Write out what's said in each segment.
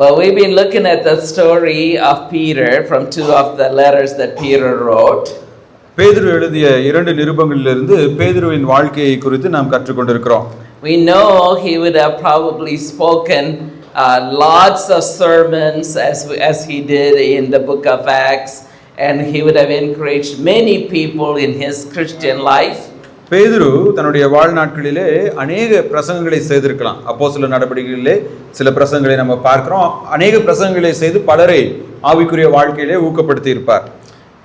Well, we've been looking at the story of Peter from two of the letters that Peter wrote. பேதுரு எழுதிய 2 நிருபங்களிலிருந்து பேதுருவின் வாழ்க்கையை குறித்து நாம் கற்றுக்கொண்டிருக்கிறோம். We know he would have probably spoken lots of sermons as he did in the book of Acts, and he would have encouraged many people in his Christian life. பேதுரு தன்னுடைய வாழ்நாட்களிலே அநேக பிரசங்கங்களை செய்திருக்கலாம். அப்போஸ்தலர் நடபடிகளிலே சில பிரசங்கங்களை நம்ம பார்க்கிறோம். அநேக பிரசங்கங்களை செய்து பலரை ஆவிக்குரிய வாழ்க்கையிலே ஊக்கப்படுத்தி இருப்பார்.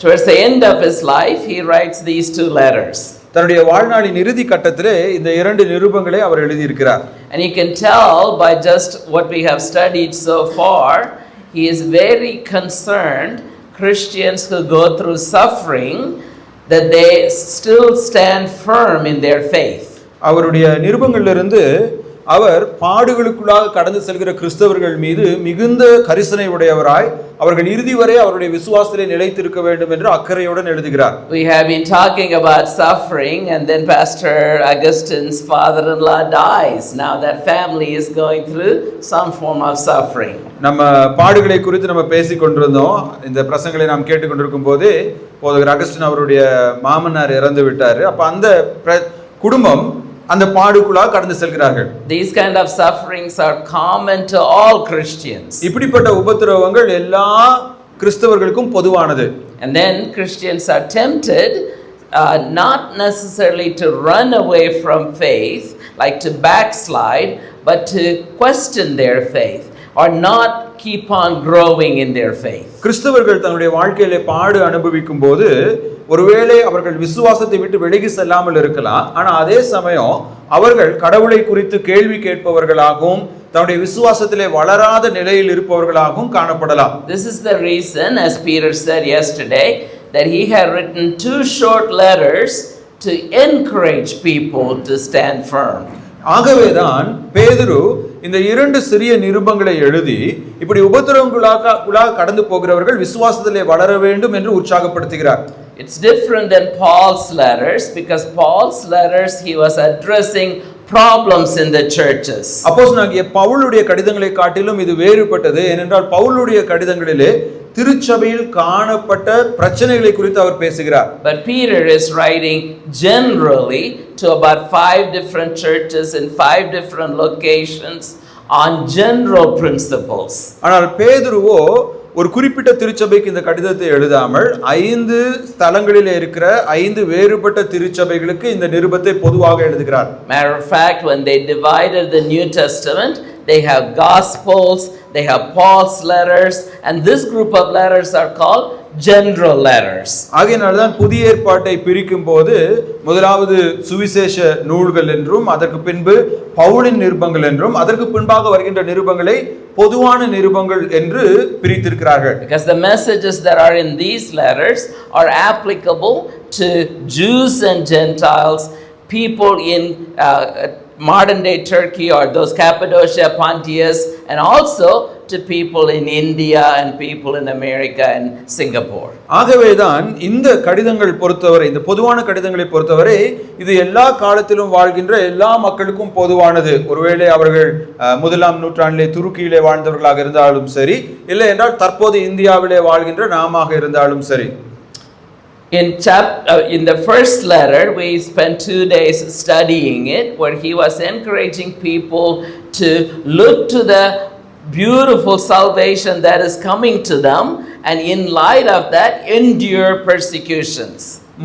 Towards the end of his life, he writes these 2 letters. தன்னுடைய வாழ்நாளின் இறுதி கட்டத்திலே இந்த 2 நிருபங்களை அவர் எழுதியிருக்கிறார். And you can tell by just what we have studied so far, he is very concerned Christians who go through suffering that they still stand firm in their faith. அவருடைய நிருபங்களிலிருந்து அவர் பாடுகளுக்குள்ளாக கடந்து செல்கிற கிறிஸ்தவர்கள் மீது மிகுந்த கரிசனை உடையவராய் அவர்கள் இறுதி வரை அவருடைய விசுவாசத்திலே நிலைத்திருக்க வேண்டும் என்று அக்கறையுடன் எழுதுகிறார். We have been talking about suffering, and then Pastor Augustine's father-in-law dies. Now that family is going through some form of suffering. நம்ம பாடுகளை குறித்து நம்ம பேசிக் கொண்டிருந்தோம். இந்த பிரசங்களை நாம் கேட்டுக்கொண்டிருக்கும் போது போதகர் அகஸ்டின் அவருடைய மாமனார் இறந்து விட்டார். அப்ப அந்த குடும்பம் அந்த பாடுக்குள்ளாக கடந்து செல்கிறார்கள். These kind of sufferings are common to all Christians. இப்படிப்பட்ட உபத்திரவங்கள் எல்லா கிறிஸ்தவர்களுக்கும் பொதுவானது. And then Christians are tempted not necessarily to run away from faith, like to backslide, but to question their faith or not keep on growing in their faith. கிறிஸ்தவர்கள் தங்களுடைய வாழ்க்கையிலே பாடு அனுபவிக்கும் போது ஒருவேளை அவர்கள் விசுவாசத்தை விட்டு விலகி செல்லாமல் இருக்கலாம். ஆனா அதே சமயம் அவர்கள் கடவுளை குறித்து கேள்வி கேட்பவர்களாகவும் தன்னுடைய விசுவாசத்திலே வளராத நிலையில் இருப்பவர்களாகவும் காணப்படலாம். This is the reason, as Peter said yesterday, that he had written 2 short letters to encourage people to stand firm. ஆகவேதான் பேதுரு இந்த 2 சிறிய நிருபங்களை எழுதி இப்படி உபத்திரவங்களாக கடந்து போகிறவர்கள் விசுவாசத்திலே வளர வேண்டும் என்று உற்சாகப்படுத்துகிறார். It's different than Paul's letters, because Paul's letters he was addressing problems in the churches. அப்போஸ்தலனாகிய பவுலுடைய கடிதங்களை காட்டிலும் இது வேறுபட்டது. ஏனென்றால் பவுலுடைய கடிதங்களிலே திருச்சபையில் காணப்பட்ட பிரச்சனைகளை குறித்து அவர் பேசுகிறார். But Peter is writing generally to about 5 different churches in 5 different locations on general principles. ஆனால் பேதுருவோ ஒரு குறிப்பிட்ட திருச்சபைக்கு இந்த கடிதத்தை எழுதாமல் 5 ஸ்தலங்களிலே இருக்கிற 5 வேறுபட்ட திருச்சபைகளுக்கு இந்த நிருபத்தை பொதுவாக எழுதுகிறார். Matter of fact, when they divided the New Testament, they have Gospels, they have Paul's letters, and this group of letters are called general letters. ஆகையினால்தான் புதிய ஏற்பாட்டை பிரிக்கும் போது முதலாவது சுவிசேஷ நூல்கள் என்றும் அதற்கு பின்பு பவுலின் நிருபங்கள் என்றும் அதற்கு பின்பாக வருகின்ற நிருபங்களை பொதுவான நிருபங்கள் என்று பிரித்திருக்கிறார்கள். Because the messages that are in these letters are applicable to Jews and Gentiles, people in modern day Turkey or those Cappadocia, Pontus, and also to people in India and people in America and Singapore. ஆகவேதான் இந்த கடிதங்கள் பொறுத்தவரை, இந்த பொதுவான கடிதங்களை பொறுத்தவரை இது எல்லா காலத்திலும் வாழ்கின்ற எல்லா மக்களுக்கும் பொதுவானது. ஒருவேளை அவர்கள் 1ஆம் நூற்றாண்டிலே துருக்கியிலே வாழ்ந்தவர்களாக இருந்தாலும் சரி, இல்லை என்றால் தற்போது இந்தியாவிலே வாழ்கின்ற நாமாக இருந்தாலும் சரி. In the first letter, we spent 2 days studying it, where he was encouraging people to look to the beautiful salvation that is coming to them, and in light of that, endure persecutions.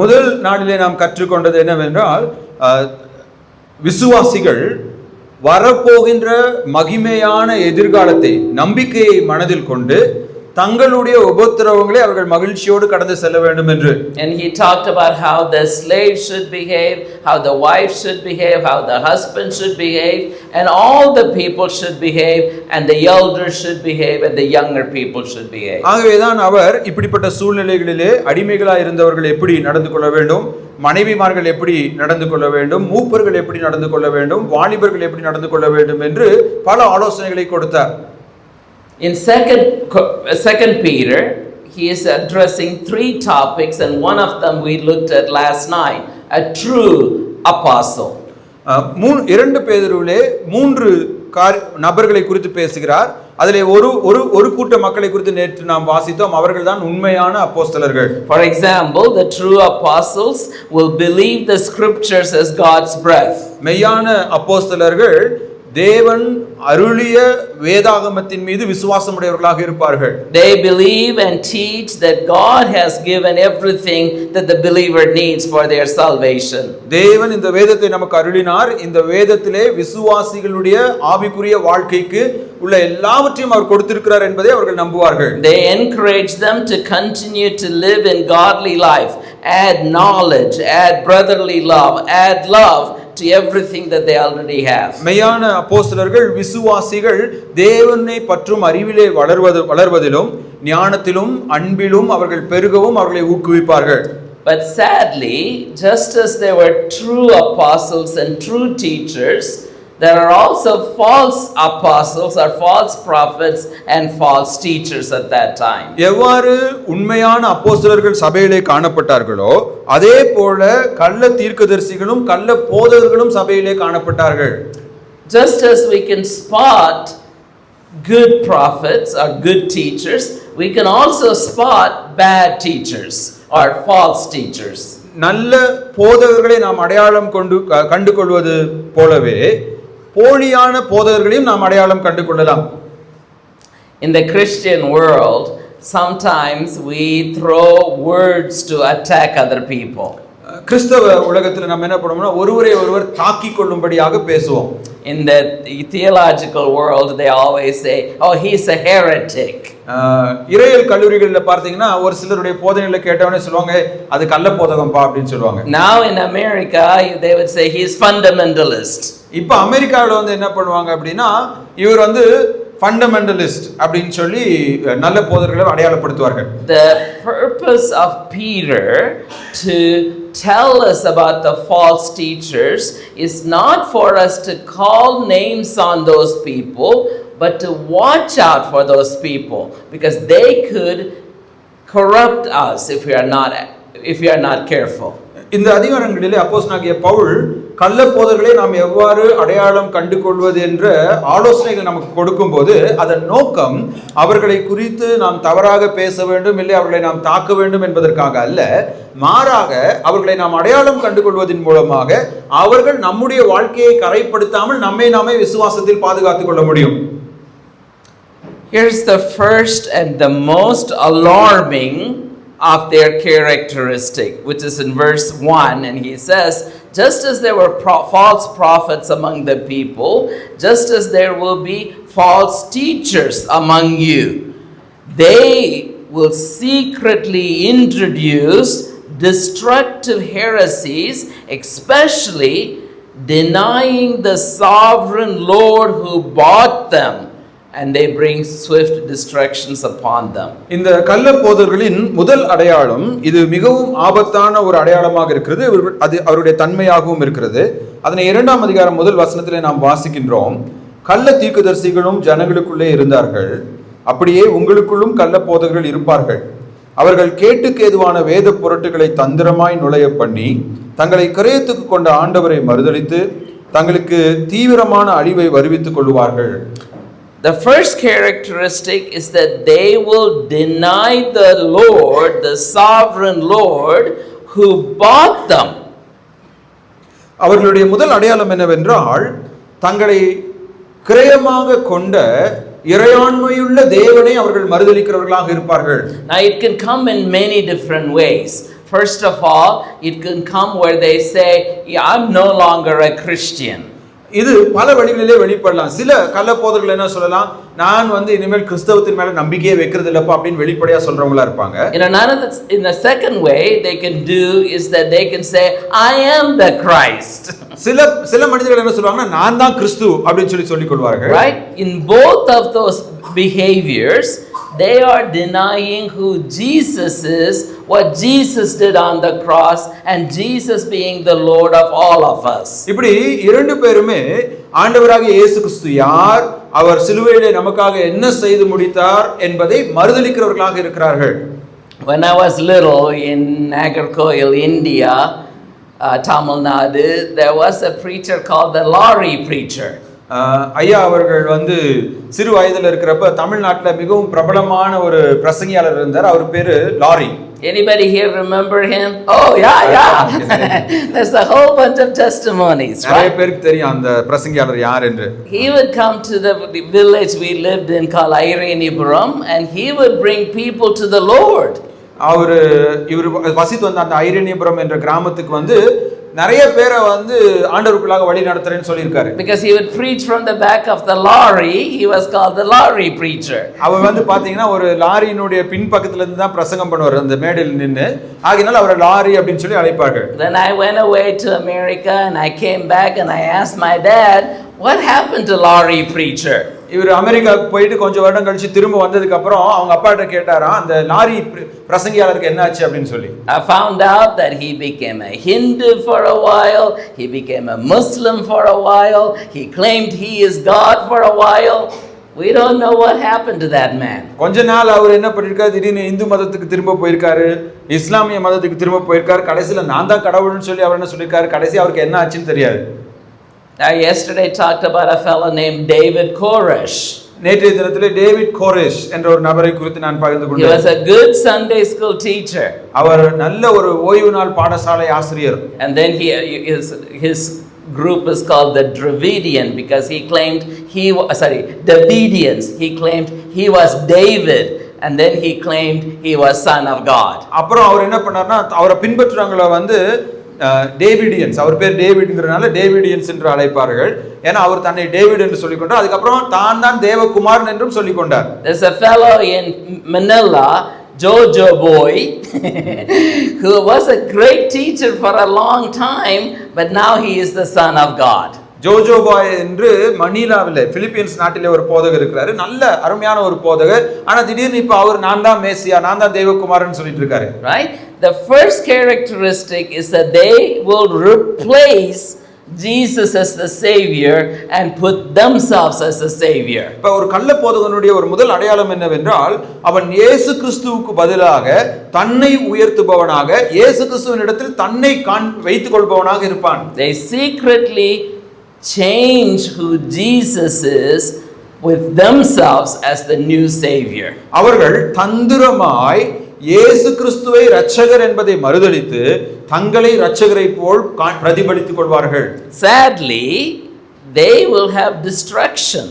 முதல் நாளிலே நாம் கற்றுக்கொண்டது என்னவென்றால், விசுவாசிகள் வரப்போகின்ற மகிமையான எதிர்காலத்தை, நம்பிக்கையை மனதில் கொண்டு தங்களுடைய உபத்திரவங்களை அவர்கள் மகிழ்ச்சியோடு கடந்து செல்ல வேண்டும் என்று. And he talked about how the slave should behave, how the wife should behave, how the husband should behave, and all the people should behave, and the elders should behave, and the younger people should behave. ஆகவேதான் அவர் இப்படிப்பட்ட சூழ்நிலைகளிலே அடிமைகளாய் இருந்தவர்கள் எப்படி நடந்து கொள்ள வேண்டும், மனைவிமார்கள் எப்படி நடந்து கொள்ள வேண்டும், மூப்பர்கள் எப்படி நடந்து கொள்ள வேண்டும், வாலிபர்கள் எப்படி நடந்து கொள்ள வேண்டும் என்று பல ஆலோசனைகளை கொடுத்தார். In second Peter, he is addressing 3 topics, and one of them we looked at last night, a true apostle. 2 பேதுருவிலே 3 நபர்களை குறித்து பேசுகிறார். அதிலே ஒரு கூட்ட மக்களை குறித்து நேற்று நாம் வாசித்தோம். அவர்கள்தான் உண்மையான அப்போஸ்தலர்கள். For example, the true apostles will believe the scriptures as God's breath. மெய்யான அப்போஸ்தலர்கள் தேவன் அருளிய வேதாகமத்தின் மீது விசுவாசமுடையவர்களாக இருப்பார்கள். They believe and teach that God has given everything that the believer needs for their salvation. தேவன் இந்த வேதத்தை நமக்கு அருளினார். இந்த வேதத்திலே விசுவாசிகளுடைய ஆவிக்குரிய வாழ்க்கைக்கு உள்ள எல்லாவற்றையும் அவர் கொடுத்திருக்கிறார் என்பதை அவர்கள் நம்புவார்கள். They encourage them to continue to live in godly life, add knowledge, add brotherly love, add love to everything that they already have. மெய்யான அப்போஸ்தலர்கள் விசுவாசிகள் தேவனை பற்றும் அறிவிலே வளர்வதிலும் ஞானத்திலும் அன்பிலும் அவர்கள் பெருகவும் அவர்களை ஊக்குவிப்பார்கள். But sadly, just as there were true apostles and true teachers, there are also false apostles or false prophets and false teachers at that time. எவ்வாறு உண்மையான அப்போஸ்தலர்கள் சபையிலே காணப்பட்டார்களோ அதே போல கள்ள தீர்க்கதரிசிகளும் கள்ள போதகர்களும் சபையிலே காணப்பட்டார்கள். Just as we can spot good prophets or good teachers, we can also spot bad teachers or false teachers. நல்ல போதகர்களை நாம் அடையாளம் கண்டு கொள்வது போலவே போலியான போதகர்களையும் நாம் அடையாளம் கண்டு கொள்ளலாம். In the Christian world, sometimes we throw words to attack other people. கிறிஸ்தவ உலகத்தில் நம்ம என்ன பண்ணுவோம்னா ஒருவரை ஒருவர் தாக்கிக் கொள்ளும்படியாக பேசுவோம். In the theological world, they always say, "Oh, he's a heretic." இறையியல் கல்லூரிகளில் பார்த்தீங்கன்னா ஒரு சிலருடைய போதனைகளை கேட்டவனே சொல்லுவாங்க அது கள்ள போதகம்பா அப்படின்னு சொல்லுவாங்க. Now in America, they would say he's fundamentalist. இப்போ அமெரிக்காவில் வந்து என்ன பண்ணுவாங்க அப்படின்னா இவர் வந்து ஃபண்டமெண்டலிஸ்ட் அப்படின்னு சொல்லி நல்ல போதகர்களை அடையாளப்படுத்துவார்கள். The purpose of Peter to tell us about the false teachers is not for us to call names on those people, but to watch out for those people because they could corrupt us if we are not careful. இந்த அதிகாரங்களிலே அப்போஸ்தலனாகிய பவுல் கள்ள போதகர்களை நாம் எவ்வாறு அடையாளம் கண்டு கொள்வது என்ற ஆலோசனைகள் நமக்கு கொடுக்கும்போது அதன் நோக்கம் அவர்களை குறித்து நாம் தவறாக பேச வேண்டும் இல்லை அவர்களை நாம் தாக்க வேண்டும் என்பதற்காக அல்ல, மாறாக அவர்களை நாம் அடையாளம் கண்டு கொள்வதன் மூலமாக அவர்கள் நம்முடைய வாழ்க்கையை கரைப்படுத்தாமல் நம்மை நாமே விசுவாசத்தில் பாதுகாத்துக் கொள்ள முடியும். Here's the first and the most alarming of their characteristic, which is in verse 1, and he says, just as there were false prophets among the people, just as there will be false teachers among you, they will secretly introduce destructive heresies, especially denying the sovereign Lord who bought them, and they bring swift destructions upon them. இந்த கள்ள போதகர்களின் முதல் அடையாளம் இது மிகவும் ஆபத்தான ஒரு அடையாளமாக இருக்கிறது. அது அவருடைய தன்மையாகவும் இருக்கிறது. அதனை 2ஆம் அதிகாரம் முதல் வசனத்திலே நாம் வாசிக்கின்றோம். கள்ள தீர்க்கதரிசிகளும் ஜனங்களுக்குள்ளே இருந்தார்கள், அப்படியே உங்களுக்குள்ளும் கள்ள போதகர்கள் இருப்பார்கள். அவர்கள் கேட்டுக்கு ஏதுவான வேத பொருட்களை தந்திரமாய் நுழைய பண்ணி தங்களை கிரயத்துக்கு கொண்ட ஆண்டவரை மறுதலித்து தங்களுக்கு தீவிரமான அழிவை வருவித்துக் கொள்வார்கள். The first characteristic is that they will deny the Lord, the sovereign Lord who bought them. அவர்களுடைய முதல் அடையாளம் என்னவென்றால் தங்களை கிரயமாக கொண்ட இறையாண்மையுள்ள தேவனை அவர்கள் மறுதலிக்கிறவர்களாக இருப்பார்கள். Now it can come in many different ways. First of all, it can come where they say, I'm no longer a Christian. இது பல வழிகளிலே வெளிப்படலாம். சில கள்ள போதகர்கள் என்ன சொல்லலாம், நான் வந்து இனிமேல் கிறிஸ்தவத்தின் மேல நம்பிக்கையே வைக்கிறது இல்லப்பா அப்படின்னு வெளிப்படையா சொல்றவங்களா இருப்பாங்க. In the second way they can do is that they can say, I am the Christ. சில மனிதர்கள் என்ன சொல்வாங்கன்னா நான் தான் கிறிஸ்து அப்படின்னு சொல்லிக் கொள்வார்கள். Right? In both of those behaviors, they are denying who Jesus is, what Jesus did on the cross, and Jesus being the Lord of all of us. இப்படி இரண்டு பேருமே ஆண்டவராகிய இயேசு கிறிஸ்து யார், அவர் சிலுவையிலே நமக்காக என்ன செய்து முடித்தார் என்பதை மறுதலிக்கிறவர்களாக இருக்கிறார்கள். When I was little in Nagarkoil, India, Tamil Nadu, there was a preacher called the lorry preacher. ஐயா அவர்கள் வந்து சிறு வயதில் இருக்கிறப்ப தமிழ்நாட்டில் மிகவும் பிரபலமான ஒரு பிரசங்கியாளர் இருந்தார். அவர் பேரு lorry. Anybody here remember him? Oh yeah. There's a whole bunch of testimonies. நிறைய பேருக்கு தெரியும் அந்த பிரசங்கியாளர் யார் என்று. He would come to the village we lived in called Airenipuram, and he would bring people to the Lord. இவர் வசித்து வந்த அந்த ஐரேனியபுரம் என்ற கிராமத்துக்கு வந்து நிறைய பேரை வந்து ஆண்டவருக்குள்ளாக வழி நடத்துறேன்னு சொல்லியிருக்காரு. Because he would preach from the back of the lorry, he was called the lorry preacher. அவர் வந்து பாத்தீங்கன்னா ஒரு லாரியினுடைய பின்பக்கத்துல இருந்து தான் பிரசங்கம் பண்ணுவார் அந்த மேடையில் நின்னு. ஆகையினால அவரை லாரி அப்படின்னு சொல்லி அழைப்பார்கள். Then I went away to America and I came back and I asked my dad, what happened to lorry preacher? இவர் அமெரிக்காவுக்கு போயிட்டு கொஞ்சம் வருடம் கழிச்சு திரும்ப வந்ததுக்கு அப்புறம் அவங்க அப்பாட்ட கேட்டாராம் அந்த லாரி பிரசங்கியாளருக்கு என்ன ஆச்சு அப்படின்னு சொல்லி. I found out that he became a Hindu for a while, he became a Muslim for a while, he claimed he is God for a while. We don't know what happened to that man. கொஞ்ச நாள் அவர் என்ன பண்ணிருக்காரு, திடீர்னு இந்து மதத்துக்கு திரும்ப போயிருக்காரு, இஸ்லாமிய மதத்துக்கு திரும்ப போயிருக்காரு, கடைசியில நான் தான் கடவுள்னு சொல்லி அவர் என்ன சொல்லிருக்காரு, கடைசி அவருக்கு என்ன ஆச்சுன்னு தெரியாது. I yesterday talked about a fellow named David Koresh. நேற்றைய தினத்திலே டேவிட் கோரேஷ் என்ற ஒரு நபரை குறித்து நான் பகிர்ந்து கொண்டேன். He was a good Sunday school teacher. அவர் நல்ல ஒரு ஓய்வு நாள் பாடசாலை ஆசிரியர். And then his group is called the Dravidian because he claimed Davidians. He claimed he was David and then he claimed he was son of God. அப்புறம் அவர் என்ன பண்ணார்னா அவரை பின்பற்றுறவங்கள வந்து டேவிடியன்ஸ், அவர் பேர் டேவிட்ங்கிறனால டேவிடியன்ஸ் என்று அழைப்பார்கள். ஏன்னா அவர் தன்னை டேவிட் என்று சொல்லிக் கொண்டார். அதுக்கப்புறம் தான் தேவகுமாரன் என்றும் சொல்லிக் கொண்டார். There's a fellow in Manila, Jojo Boy, who was a great teacher for a long time, but now he is the son of God. ஜோஜோ பாய் என்று மணிலாவில் பிலிப்பீன்ஸ் நாட்டிலே ஒரு போதகர் இருக்கிறாரு, நல்ல அருமையான ஒரு போதகர். ஆனா திடீர்னு இப்ப அவர் நான் தான் மேசியா, நான் தான் தேவகுமாரன் சொல்லிட்டு இருக்காரு. Right? The first characteristic is that they will replace Jesus as the savior and put themselves as the savior. இப்ப ஒரு கள்ள போதகனுடைய ஒரு முதல் அடையாளம் என்னவென்றால் அவன் இயேசு கிறிஸ்துவுக்கு பதிலாக தன்னை உயர்த்துபவனாக, இயேசு கிறிஸ்துவின் இடத்தில் தன்னை வைத்துக் கொள்பவனாக இருப்பான். They secretly change who Jesus is with themselves as the new savior. அவர்கள் தந்திரமாய் இயேசு கிறிஸ்துவை இரட்சகர் என்பதை மறுதலித்து தங்களை இரட்சகரை போல் பிரதிபலித்துக் கொள்வார்கள். Sadly, they will have destruction.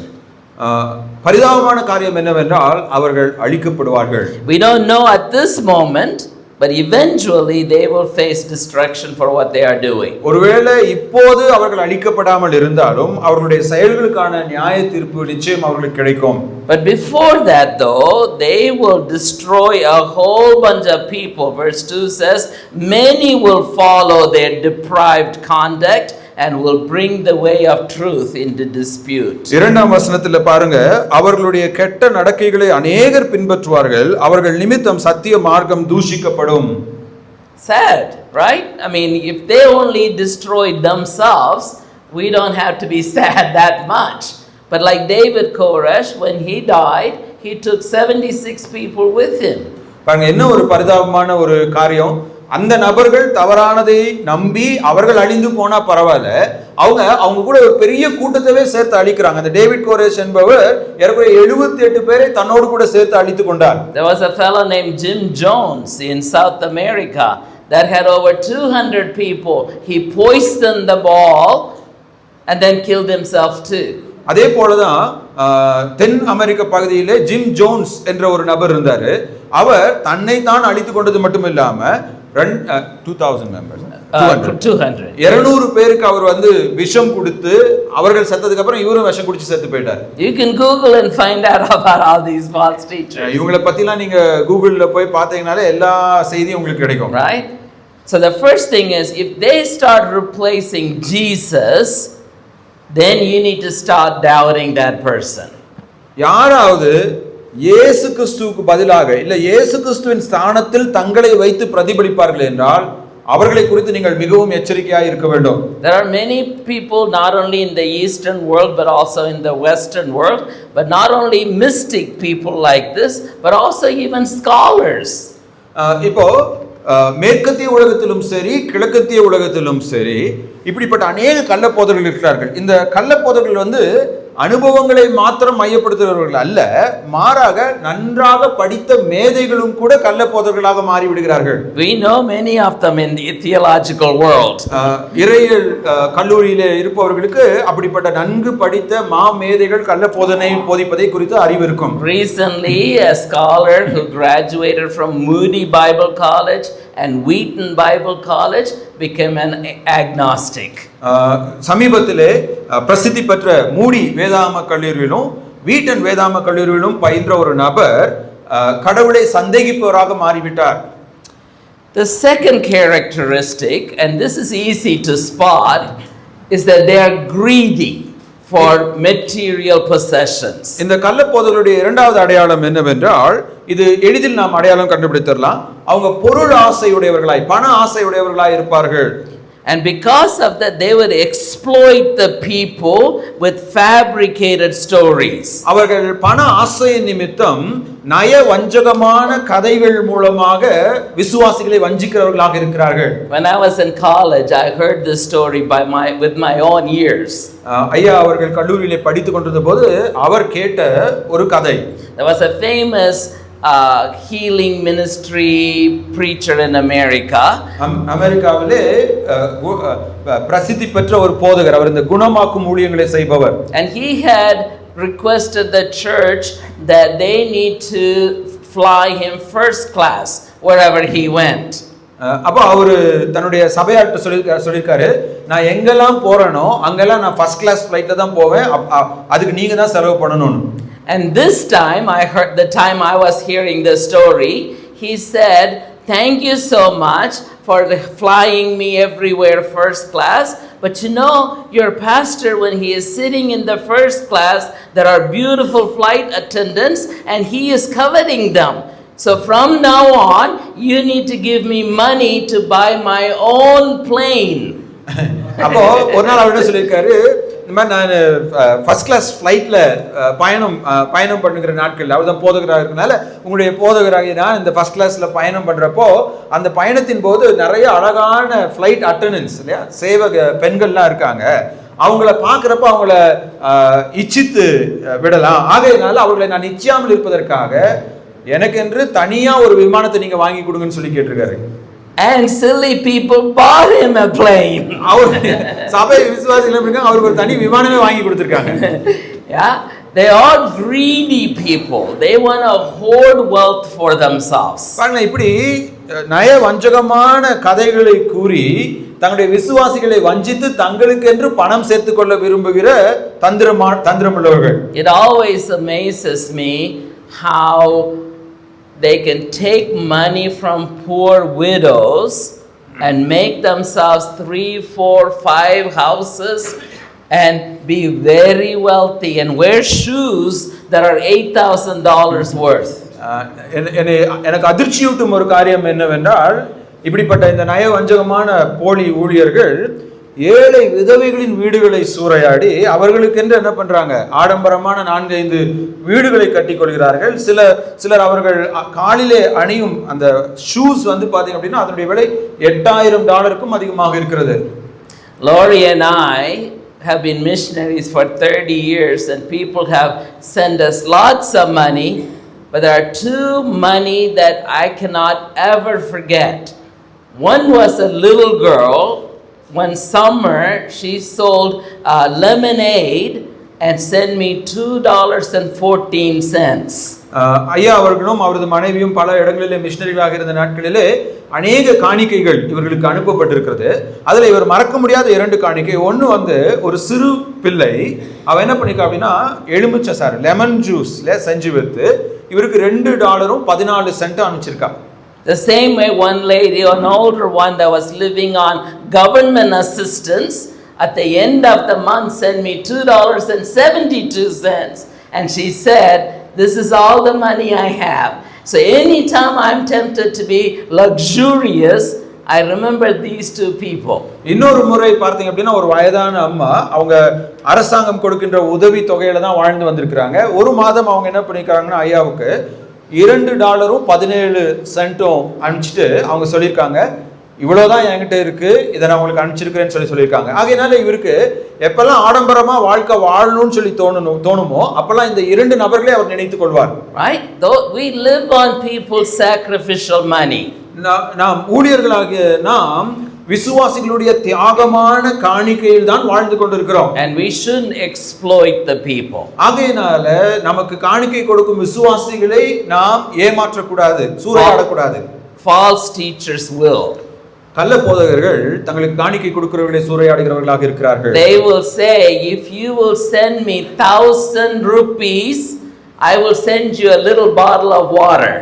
பரிதாபமான காரியம் என்னவென்றால் அவர்கள் அழிக்கப்படுவார்கள். We don't know at this moment, but eventually they will face destruction for what they are doing. ஒருவேளை இப்போது அவர்கள் அழிக்கப்படாமல் இருந்தாலும் அவர்களுடைய செயல்களுக்கான நியாய தீர்ப்பு நிச்சயம் அவர்களுக்கு கிடைக்கும். But before that though, they will destroy a whole bunch of people. Verse 2 says, many will follow their deprived conduct and will bring the way of truth into dispute. இரண்டாம் வசனத்துல பாருங்க, அவர்களுடைய கெட்ட நடக்கைகளை அநேகர் பின்பற்றுவார்கள், அவர்கள் நிமித்தம் சத்திய மார்க்கம் தூஷிக்கப்படும். Sad, right? I mean, if they only destroyed themselves, we don't have to be sad that much. But like David Koresh, when he died, he took 76 people with him. பாருங்க, என்ன ஒரு பரிதாபமான ஒரு காரியம். அந்த நபர்கள் தவறானதை நம்பி அவர்கள் அழிந்து போனா பரவாயில்ல, அவங்க கூட ஒரு பெரிய கூட்டத்தவே சேர்த்து அழிக்கிறாங்க. அந்த டேவிட் கோரேஷ் என்பவர் ஏறக்குறைய 78 பேரை தன்னோடு கூட சேர்த்து அழித்து கொண்டார். There was a fellow named Jim Jones in South America that had over 200 people. He poisoned the ball and then killed himself too. அதே போலதான் தென் அமெரிக்க பகுதியிலே ஜிம் ஜோன்ஸ் என்ற ஒரு நபர் இருந்தாரு. அவர் தன்னை தான் அழித்து கொண்டது மட்டும் இல்லாம 2000 மெம்பர்ஸ் 200 பேருக்கு அவர் வந்து விஷம் கொடுத்து அவர்கள் செத்ததுக்கு அப்புறம் இவரும் விஷம் குடிச்சு செத்து போயிட்டார். You can Google and find out about all these false teachers. இவங்கள பத்திலாம் நீங்க கூகுள்ல போய் பார்த்தீங்கனாலே எல்லா செய்தியும் உங்களுக்கு கிடைக்கும். Right? So the first thing is, if they start replacing Jesus, then you need to start doubting that person. யாராவது இயேசு கிறிஸ்துவுக்கு பதிலாக இல்ல இயேசு கிறிஸ்துவின் ஸ்தானத்தில் தங்களை வைத்து பிரதிபலிப்பார்கள் என்றால் அவர்களை குறித்து நீங்கள் மிகவும் எச்சரிக்கையாக இருக்க வேண்டும். There are many people not only in the eastern world but also in the western world, but not only mystic people like this but also even scholars. இப்போ மேற்கத்திய உலகத்திலும் சரி கிழக்கத்திய உலகத்திலும் சரி இப்படிப்பட்ட அநேக கள்ளப்போதர்கள் இருக்கிறார்கள். இந்த கள்ளப்போதர்கள் அனுபவங்களை மாத்திரம் மையப்படுத்துகிறவர்கள் அல்ல, மாறாக நன்றாக படித்த மேதைகளும் கூட கள்ளப்போதர்களாக மாறிவிடுகிறார்கள். We know many of them in the theological world. இறையியல் கல்லூரியிலே இருப்பவர்களுக்கு அப்படிப்பட்ட நன்கு படித்த மேதைகள் கள்ளப்போதனை போதிப்பதை குறித்து அறிவு இருக்கும். Recently, a scholar who graduated from Moody Bible College and Wheaton Bible College became an agnostic. சமீபத்திலே பிரசித்தி பெற்ற மூடி வேதாகம கல்லூரியிலும் வீட்டன் வேதாகம கல்லூரியிலும் பயின்ற ஒரு நபர் கடவுளை சந்தேகிப்பவராக மாறிவிட்டார். The second characteristic, and this is easy to spot, is that they are greedy for material possessions. இந்த கள்ளப்போதகருடைய இரண்டாவது அடையாளம் என்னவென்றால், இது எளிதில் நாம் அடையாளம் கண்டுபிடித்திடலாம். அவங்க பொருள் ஆசையுடையவர்களாய், பண ஆசையுடையவர்களாய் இருப்பார்கள். And because of that, they would exploit the people with fabricated stories. அவர்கள் பண ஆசையின் நிமித்தம் நய வஞ்சகமான கதைகள் மூலமாக விசுவாசிகளை வஞ்சிக்கிறவர்களாக இருக்கிறார்கள். When I was in college, I heard this story with my own ears. ஐயா அவர்கள் கல்லூரியிலே படித்துக் கொண்டிருந்த போது அவர் கேட்ட ஒரு கதை. There was a famous healing ministry preacher in America. அமெரிக்காவிலே பிரசித்தி பெற்ற ஒரு போதகர், அவர் இந்த குணமாக்கும் ஊழியங்களை செய்பவர். And he had requested the church that they need to fly him first class wherever he went. அப்போ அவரு தன்னுடைய சபையார்ட்ட சொல்லிருக்காரு, நான் எங்கெல்லாம் போறேனோ அங்கெல்லாம் நான் ஃபர்ஸ்ட் கிளாஸ் ஃப்ளைட்ல தான் போவேன், அதுக்கு நீங்க தான் செலவு பண்ணணும். And this time, the time I was hearing the story, he said, "Thank you so much for flying me everywhere first class. But you know, your pastor, when he is sitting in the first class, there are beautiful flight attendants and he is coveting them. So from now on, you need to give me money to buy my own plane." அப்போ ஒரு நாள் அவர் என்ன சொல்லியிருக்காரு, இந்த மாதிரி நான் first class ஃப்ளைட்ல பயணம் பண்ணுகிற நாட்கள், அவர் தான் போதகராக இருக்கனால உங்களுடைய போதகராக நான் இந்த ஃபர்ஸ்ட் கிளாஸ்ல பயணம் பண்றப்போ அந்த பயணத்தின் போது நிறைய அழகான ஃப்ளைட் அட்டெண்டன்ஸ் இல்லையா, சேவக பெண்கள்லாம் இருக்காங்க, அவங்கள பார்க்குறப்ப அவங்கள இச்சித்து விடலாம், ஆகையினால அவர்களை நான் நிச்சயாமல் இருப்பதற்காக எனக்கென்று தனியா ஒரு விமானத்தை நீங்க வாங்கி கொடுங்கன்னு சொல்லி கேட்டிருக்காரு. And silly people bought him a plane. அவர் சபை விசுவாசிகள் இருக்காங்க, அவருக்கு ஒரு தனி விமானமே வாங்கி கொடுத்திருக்காங்க. Yeah, they are greedy people. They want to hoard wealth for themselves. பாருங்க, இப்படி நய வஞ்சகமான கதைகளை கூறி தங்களுடைய விசுவாசிகளை வஞ்சித்து தங்களுக்கு என்று பணம் சேர்த்துக் கொள்ள விரும்புகிற தந்திரமுள்ளவர்கள். It always amazes me how they can take money from poor widows and make themselves 3, 4, 5 houses and be very wealthy and wear shoes that are $8,000 worth. எனக்கு அதிர்ச்சியூட்டும் ஒரு காரியம் என்னவென்றால், இப்படிப்பட்ட இந்த நய வஞ்சகமான போலி ஊழியர்கள் ஏழை விதவைகளின் வீடுகளை சூறையாடி அவர்களுக்கென்று என்ன பண்றாங்க, ஆடம்பரமான 4-5 வீடுகளை கட்டி கொள்கிறார்கள். சிலர் அவர்கள் காலிலே அணியும் அந்த ஷூஸ் பாத்தீங்க அப்படின்னா அதனுடைய விலை $8,000 அதிகமாக இருக்கிறது. Lori and I have been missionaries for 30 years and people have sent us lots of money, but there are 2 money that I cannot ever forget. One was a little girl. One summer, she sold lemonade and sent me $2.14. ஐயா அவர்களும் அவரது மனைவியும் பல இடங்களிலே மிஷனரிகளாக இருந்த நாட்களிலே அநேக காணிக்கைகள் இவர்களுக்கு அனுப்பப்பட்டிருக்கிறது. அதில் இவர் மறக்க முடியாத 2 காணிக்கை. ஒன்று ஒரு சிறு பிள்ளை, அவ என்ன பண்ணிக்கா அப்படின்னா எலுமிச்சை சாறு லெமன் ஜூஸ்ல செஞ்சு வைத்து இவருக்கு $2.14 அனுப்பிச்சிருக்கா. The same way one lady, an older one that was living on government assistance, at the end of the month sent me $2.72, and she said, "This is all the money I have." So anytime I'm tempted to be luxurious, I remember these 2 people. இன்னொரு முறை பார்த்தீங்க அப்படின்னா ஒரு வயதான அம்மா, அவங்க அரசாங்கம் கொடுக்கின்ற உதவி தொகையில தான் வாழ்ந்து வந்திருக்கிறாங்க. ஒரு மாதம் அவங்க என்ன பண்ணிக்கிறாங்கன்னா ஐயாவுக்கு $2.17 அனுப்பிச்சிட்டு அவங்க சொல்லியிருக்காங்க, இவ்வளவுதான் என்கிட்ட இருக்கு, இதை நான் உங்களுக்கு அனுப்பிச்சிருக்கிறேன்னு சொல்லியிருக்காங்க. ஆகையினால இவருக்கு எப்பெல்லாம் ஆடம்பரமா வாழ்க்கை வாழணும்னு சொல்லி தோணுமோ அப்பெல்லாம் இந்த 2 நபர்களே அவர் நினைத்துக் கொள்வார். Right? Though we live on people's sacrificial money. நாம் ஊழியர்களாகிய நாம் விசுவாசிகளுடைய தியாகமான காணிக்கையில் தான் வாழ்ந்து கொண்டிருக்கிறோம். And we shouldn't exploit the people. ஆகையினால நமக்கு காணிக்கை கொடுக்கும் விசுவாசிகளை நாம் ஏமாற்றக்கூடாது, சூறையாடக்கூடாது. False teachers will. கள்ள போதகர்கள் தங்களுக்கு காணிக்கை கொடுக்கிறவர்களை சூறையாடுகிறவர்களாக இருக்கிறார்கள். They will say, if you will send me 1,000 rupees, I will send you a little bottle of water.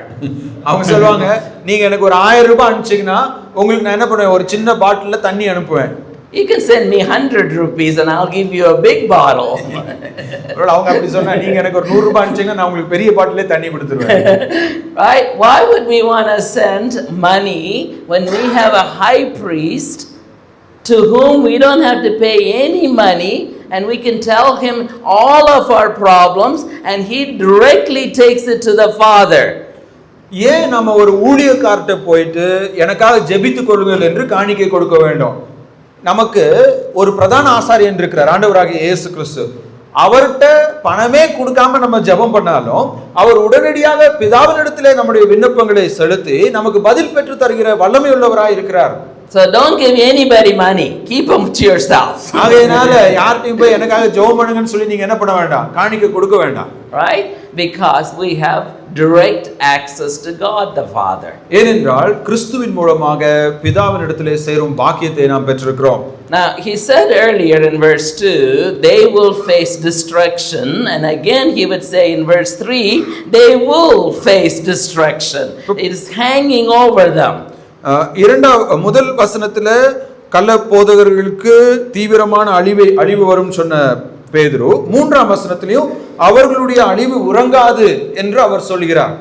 அவங்க சொல்வாங்க, நீங்க எனக்கு ஒரு 1000 ரூபாய் அனுப்பிச்சீங்கன்னா உங்களுக்கு நான் என்ன பண்ணுவேன், ஒரு சின்ன பாட்டில்ல தண்ணி அனுப்புவேன். You can send me 100 rupees and I'll give you a big bottle. அவங்க அப்படி சொன்னா, நீங்க எனக்கு ஒரு 100 ரூபாய் அனுப்பிச்சீங்கன்னா நான் உங்களுக்கு பெரிய பாட்டிலே தண்ணி கொடுத்துருவேன். Right? Why would we want to send money when we have a high priest to whom we don't have to pay any money and we can tell him all of our problems and he directly takes it to the Father? ஏன் நம்ம ஒரு ஊழியக்காரர்கிட்ட போயிட்டு எனக்காக ஜெபித்துக் கொள்ளுங்கள் என்று காணிக்கை கொடுக்க வேண்டும்? நமக்கு ஒரு பிரதான ஆசாரியன் இருக்கிறார், ஆண்டவராகிய இயேசு கிறிஸ்து. அவர்கிட்ட பணமே கொடுக்காம நம்ம ஜெபம் பண்ணாலும் அவர் உடனடியாக பிதாவினிடத்திலே நம்முடைய விண்ணப்பங்களை செலுத்தி நமக்கு பதில் பெற்று தருகிற வல்லமை உள்ளவராய் இருக்கிறார். So don't give anybody money. Keep them to yourself. ஆகையினால யார்கிட்டயும் போய் எனக்காக ஜெபம் பண்ணுங்கன்னு சொல்லி நீங்க என்ன பண்ண வேண்டாம், காணிக்கை கொடுக்க வேண்டாம். Right? Because we have direct access to God the Father. ஏனென்றால் கிறிஸ்துவின் மூலமாக பிதாவினிடத்திலே சேரும் பாக்கியத்தை நாம் பெற்றிருக்கிறோம். Now he said earlier in verse 2, they will face destruction, and again he would say in verse 3, they will face destruction. It is hanging over them. முதல் வசனத்துல கள்ள போதகர்களுக்கு தீவிரமான அழிவு வரும் சொன்ன பேதுரு, 3ஆம் வசனத்திலையும் அவர்களுடைய அழிவு உறங்காது என்று அவர் சொல்கிறார்.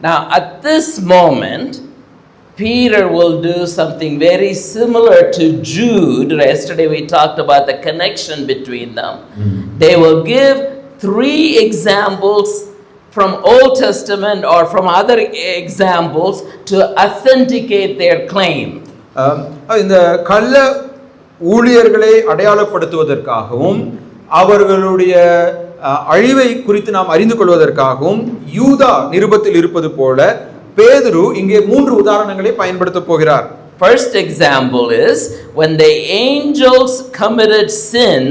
Now at this moment Peter will do something very similar to Jude. Yesterday we talked about the connection between them. They will give 3 examples from Old Testament or from other examples to authenticate their claim. இந்த கள்ள ஊழியர்களை அடையாளப்படுத்துவதற்காகவும் அவர்களுடைய அழிவை குறித்து நாம் அறிந்து கொள்வதற்காகவும் யூதா நிருபத்தில் இருப்பது போல பேதுரு இங்கே 3 உதாரணங்களை பயன்படுத்த போகிறார். First example is when the angels committed sin,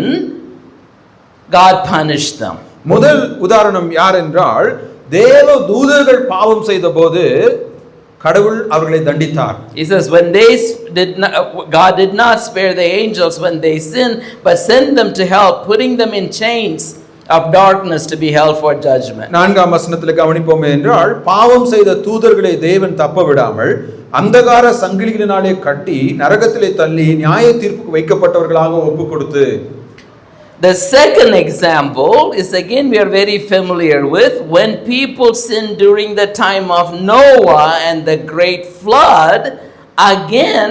God punished them. முதல் உதாரணம் யார் என்றால், தேவ தூதர்கள் பாவம் செய்தபோது கடவுள் அவர்களை தண்டித்தார். He says when they God did not spare the angels when they sinned, but sent them to hell, putting them in chains of darkness to be held for judgment. 4ஆம் வசனத்தில் கவனிப்போமே என்றால், பாவம் செய்த தூதர்களை தேவன் தப்ப விடாமல் அந்தகார சங்கிலிகளினாலே கட்டி நரகத்திலே தள்ளி நியாய தீர்ப்புக்கு வைக்கப்பட்டவர்களாக ஒப்பு கொடுத்து. The second example is again we are very familiar with, when people sinned during the time of Noah and the great flood, again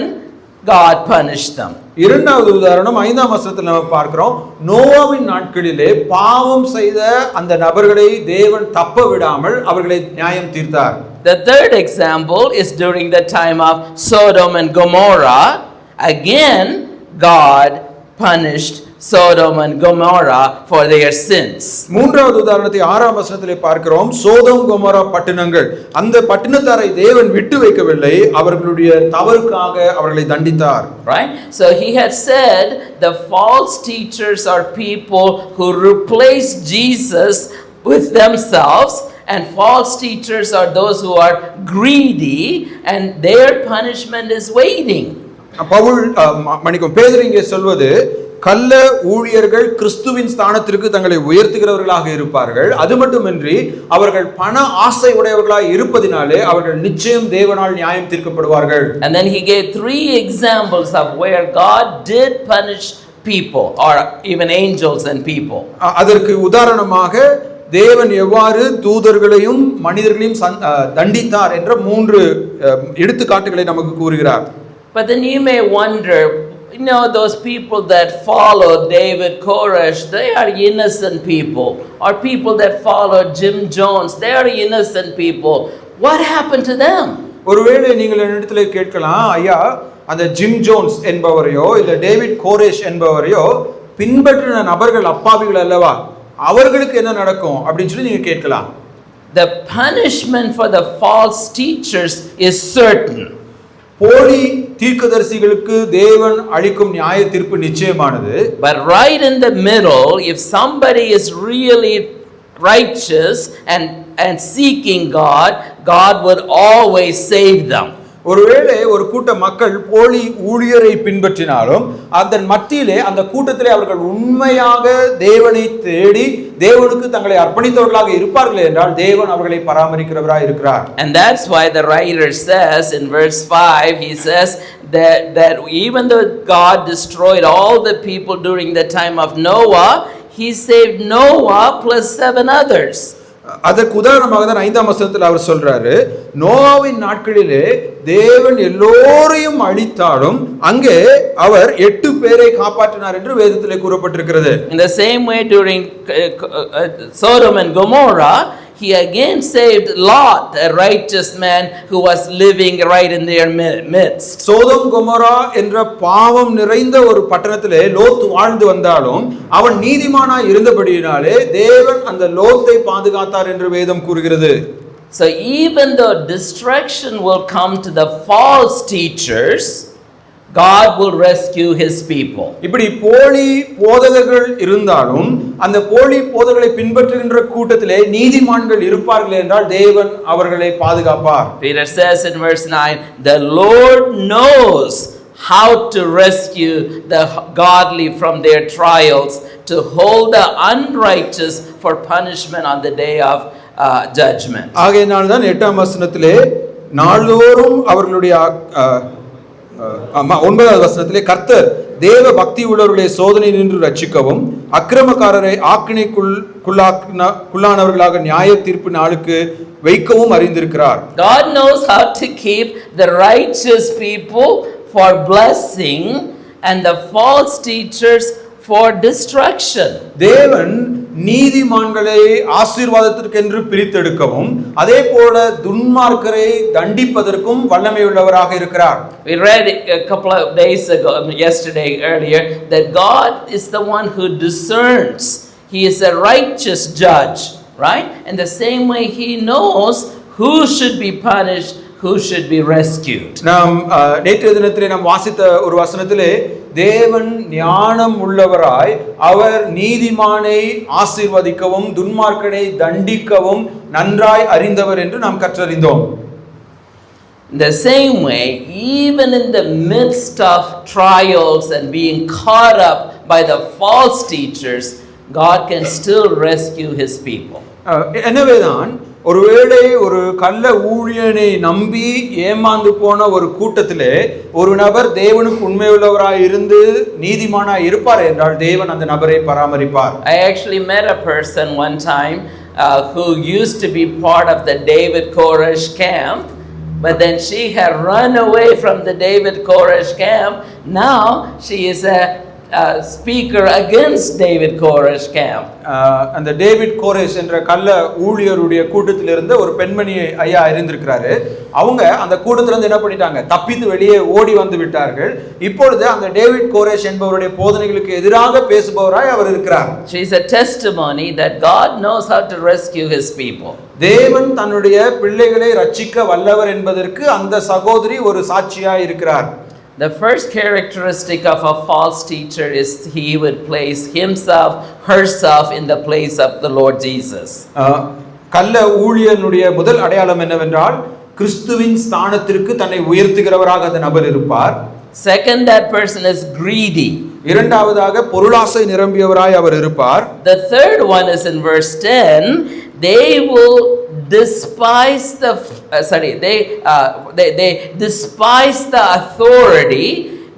God punished them. இரண்டாவது உதாரணம் 5ஆம் வசனத்தில் நாம் பார்க்கிறோம், நோவாவின் நாட்களிலே பாவம் செய்த அந்த நபர்களை தேவன் தப்ப விடாமல் அவர்களை நியாயம் தீர்த்தார். The third example is during the time of Sodom and Gomorrah. Again God punished Sodom and Gomorrah for their sins. மூன்றாவது உதாரணத்தை 6ஆம் வசனத்திலே பார்க்கிறோம், சோதோம் கொமோரா பட்டணங்கள், அந்த பட்டணத்தாரை தேவன் விட்டு வைக்கவில்லை, அவர்களுடைய தவறுக்காக அவர்களை தண்டித்தார். Right? So he had said the false teachers are people who replace Jesus with themselves, and false teachers are those who are greedy and their punishment is waiting. பேதுரு இங்கே சொல்வது, கள்ள ஊழியர்கள் கிறிஸ்துவின் ஸ்தானத்திற்கு தங்களை உயர்த்துகிறவர்களாக இருப்பார்கள். அது மட்டுமின்றி அவர்கள் பண ஆசை உடையவர்களாக இருப்பதினாலே அவர்கள் நிச்சயம் தேவனால் நியாயம் தீர்க்கப்படுவார்கள். And then he gave 3 examples of where God did punish people or even angels and people. அதற்கு உதாரணமாக தேவன் எவ்வாறு தூதர்களையும் மனிதர்களையும் தண்டித்தார் என்ற 3 எடுத்துக்காட்டுகளை நமக்கு கூறுகிறார். But then you may wonder, you know, those people that followed David Koresh, they are innocent people. Or people that followed Jim Jones, they are innocent people. What happened to them? ஒருவேளை நீங்கள் என்னிடத்துல கேட்கலாம், ஐயா அந்த gym Jones என்பவரையோ இல்ல David Koresh என்பவரையோ பின்பற்றின நபர்கள் அப்பாவிகள் அல்லவா, அவர்களுக்கு என்ன நடக்கும் அப்படின்னு சொல்லி நீங்க கேட்கலாம். The punishment for the false teachers is certain. போலி தீர்க்கதரிசிகளுக்கு தேவன் அளிக்கும் நியாய தீர்ப்பு நிச்சயமானது. But right in the middle, if somebody is really righteous and seeking God, God would always save them. ஒருவேளை ஒரு கூட்ட மக்கள் போலி ஊழியரை பின்பற்றினாலும் அதன் மத்தியிலே அந்த கூட்டத்திலே அவர்கள் உண்மையாக தேவனை தேடி தேவனுக்கு தங்களை அர்ப்பணித்தவர்களாக இருப்பார்கள் என்றால் தேவன் அவர்களை பராமரிக்கிறவராய் இருக்கிறார். And that's why the writer says in verse 5, he says that even though God destroyed all the people during the time of Noah, he saved Noah plus 7 others. அதற்கு உதாரணமாக தான் 5ஆம் வசனத்தில் அவர் சொல்றாரு, நோவாவின் நாட்களிலே தேவன் எல்லோரையும் அழித்தாலும் அங்கே அவர் 8 பேரை காப்பாற்றினார் என்று வேதத்திலே கூறப்பட்டிருக்கிறது. In the same way during Sodom and Gomorrah, he again saved Lot, a righteous man who was living right in their midst. Sodom Gomorrah என்ற பாவம் நிறைந்த ஒரு பட்டணத்திலே லோத் வாழ்ந்து வந்தாலும் அவன் நீதிமானாய் இருந்தபடியினாலே தேவன் அந்த லோத்தை பாதுகாத்தார் என்று வேதம் கூறுகிறது. So even though destruction will come to the false teachers, God will rescue his people. இப்படி போலி போதகர்கள் இருந்தாலும் அந்த போலி போதகர்களை பின்பற்றுகின்ற கூட்டத்திலே நீதிமான்கள் இருப்பார்கள் என்றால் தேவன் அவர்களை பாதுகாப்பார். Peter says in verse 9, the Lord knows how to rescue the godly from their trials, to hold the unrighteous for punishment on the day of judgment. ஆகையினால் தான் 8ஆம் வசனத்திலே நாள்தோறும் அவர்களுடைய 9வது வசனத்திலே கர்த்தர் தேவ பக்தி உள்ளவர்களை சோதனை நின்று ரட்சிக்கவும் அக்கிரமக்காரரை ஆக்கினைக்குள்ளானவர்களாக நியாய தீர்ப்பு நாளுக்கு வைக்கவும் அறிந்திருக்கிறார். God knows how to keep the righteous people for blessing and the false teachers for destruction. தேவன் நீதிமான்களை ஆசீர்வாதத்திற்கென்று பிரித்தெடுக்கவும் அதே போல துன்மார்க்கரை தண்டிப்பதற்கும் வல்லமை உள்ளவராக இருக்கிறார். We read a couple of days ago, yesterday earlier, that God is the one who discerns. He is a righteous judge, right? In the same way he knows who should be punished, who should be rescued. நாம் நேற்றைய தினத்திலே நாம் வாசித்த ஒரு வசனத்திலே தேவன் ஞானம் உள்ளவராய் அவர் நீதிமானை ஆசீர்வதிக்கவும் துன்மார்க்கனை தண்டிக்கவும் நன்றாய் அறிந்தவர் என்று நாம் கற்றறிந்தோம். In the same way, even in the midst of trials and being caught up by the false teachers, God can still rescue his people. எனவேதான் ஒருவேளை ஒரு கள்ள ஊழியனை நம்பி ஏமாந்து போன ஒரு கூட்டத்திலே ஒரு நபர் தேவனுக்கு உண்மையுள்ளவராய் இருந்து நீதிமானாய் இருப்பார் என்றால் தேவன் அந்த நபரை பராமரிப்பார். I actually met a person one time who used to be part of the David Koresh camp, but then she had run away from the David Koresh camp. Now she is a speaker against David Koresh camp. அந்த David Koresh என்ற கள்ள ஊழியருடைய கூட்டத்தில் இருந்த ஒரு பெண்மணி ஐயா இருந்திருக்கிறாரு. அவங்க அந்த கூட்டத்திலிருந்து என்ன பண்ணிட்டாங்க, தப்பித்து வெளியே ஓடி வந்து விட்டார்கள். இப்பொழுது அந்த டேவிட் கோரேஷ் என்பவருடைய போதனைகளுக்கு எதிராக பேசுபவராய் அவர் இருக்கிறார். She is a testimony that God knows how to rescue his people. தேவன் தன்னுடைய பிள்ளைகளை ரட்சிக்க வல்லவர் என்பதற்கு அந்த சகோதரி ஒரு சாட்சியாய் இருக்கிறார். The first characteristic of a false teacher is he would place himself, herself in the place of the Lord Jesus. கள்ள ஊழியனுடைய முதல் அடையாளம் என்னவென்றால் கிறிஸ்துவின் ஸ்தானத்திற்கு தன்னை உயர்த்துகிறவராக அந்த நபர் இருப்பார். Second, that person is greedy. இரண்டாவதாக பொருளாசை நிரம்பியவராய் அவர் இருப்பார். The third one is in verse 10, they will despise they despise the authority,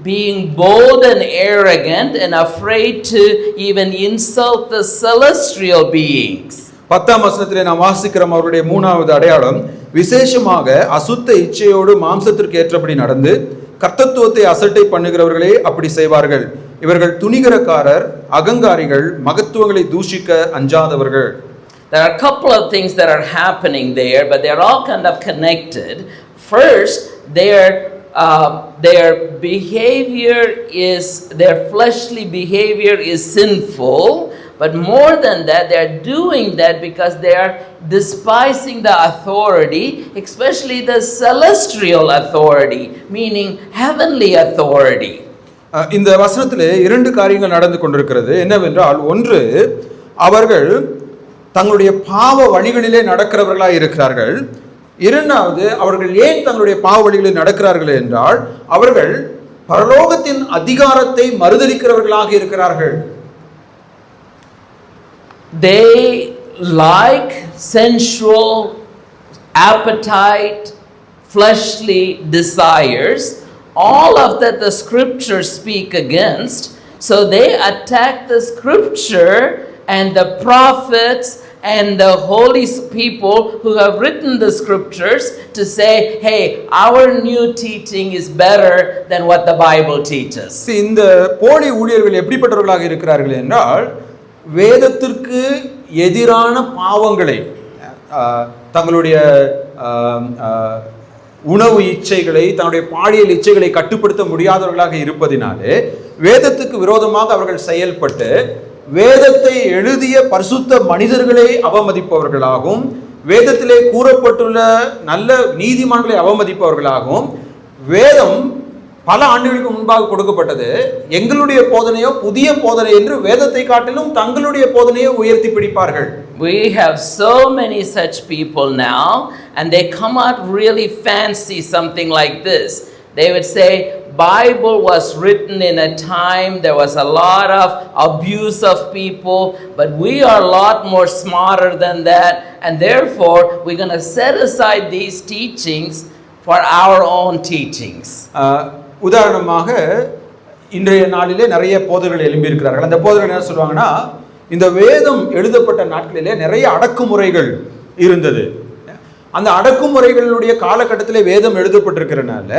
being bold and arrogant and afraid to even insult the celestial beings. 10ஆம் வசனத்திலே நாம் வாசிக்கிறோம் அவருடைய மூணாவது அடையாளம், விசேஷமாக அசுத்த இச்சையோடு மாம்சத்திற்கு ஏற்றபடி நடந்து கர்த்தத்துவத்தை அசட்டை பண்ணுகிறவர்களே அப்படி செய்வார்கள். இவர்கள் துணிகரக்காரர், அகங்காரிகள், மகத்துவங்களை தூஷிக்க அஞ்சாதவர்கள். There are a couple of things that are happening there, but they're all kind of connected. First, their behavior is, their fleshly behavior is sinful, but more than that, they are doing that because they are despising the authority, especially the celestial authority, meaning heavenly authority. இந்த வசனத்திலே இரண்டு காரியங்கள் நடந்து கொண்டிருக்கிறது. என்னவென்றால், ஒன்று, அவர்கள் தங்களுடைய பாவ வழிகளிலே நடக்கிறவர்களாக இருக்கிறார்கள். இரண்டாவது, அவர்கள் ஏன் தங்களுடைய பாவ வழிகளில் நடக்கிறார்கள் என்றால், அவர்கள் பரலோகத்தின் அதிகாரத்தை மறுதலிக்கிறவர்களாக இருக்கிறார்கள். They like sensual appetite, fleshly desires, all of that the scriptures speak against. So they attack the scripture and the prophets and the holy people who have written the scriptures to say, hey, our new teaching is better than what the Bible teaches. இந்த போலி ஊழியர்கள் எப்படிப்பட்டவர்களாக இருக்கிறார்கள் என்றால், வேதத்திற்கு எதிரான பாவங்களை, தங்களுடைய உணவு இச்சைகளை, தன்னுடைய பாலியல் இச்சைகளை கட்டுப்படுத்த முடியாதவர்களாக இருப்பதினாலே வேதத்துக்கு விரோதமாக அவர்கள் செயல்பட்டு வேதத்தை எழுதிய பரிசுத்த மனிதர்களை அவமதிப்பவர்களாகவும், வேதத்திலே கூறப்பட்டுள்ள நல்ல நீதிமான்களை அவமதிப்பவர்களாகவும், வேதம் பல ஆண்டுகளுக்கு முன்பாக கொடுக்கப்பட்டது, எங்களுடைய போதனையோ புதிய போதனை என்று வேதத்தை காட்டிலும் தங்களுடைய போதனையை உயர்த்தி பிடிப்பார்கள். We have so many such people now, and they come out really fancy, something like this. They would say, Bible was written in a time there was a lot of abuse of people, but we are a lot more smarter than that, and therefore we're going to set aside these teachings for our own teachings. உதாரணமாக, இன்றைய நாளிலே நிறைய போதகர்கள் எழும்பியிருக்கிறார்கள். அந்த போதகர்கள் என்ன சொல்லுவாங்கன்னா, இந்த வேதம் எழுதப்பட்ட நாட்களிலே நிறைய அடக்குமுறைகள் இருந்தது. அந்த அடக்குமுறைகளுடைய காலகட்டத்திலே வேதம் எழுதப்பட்டிருக்கிறனால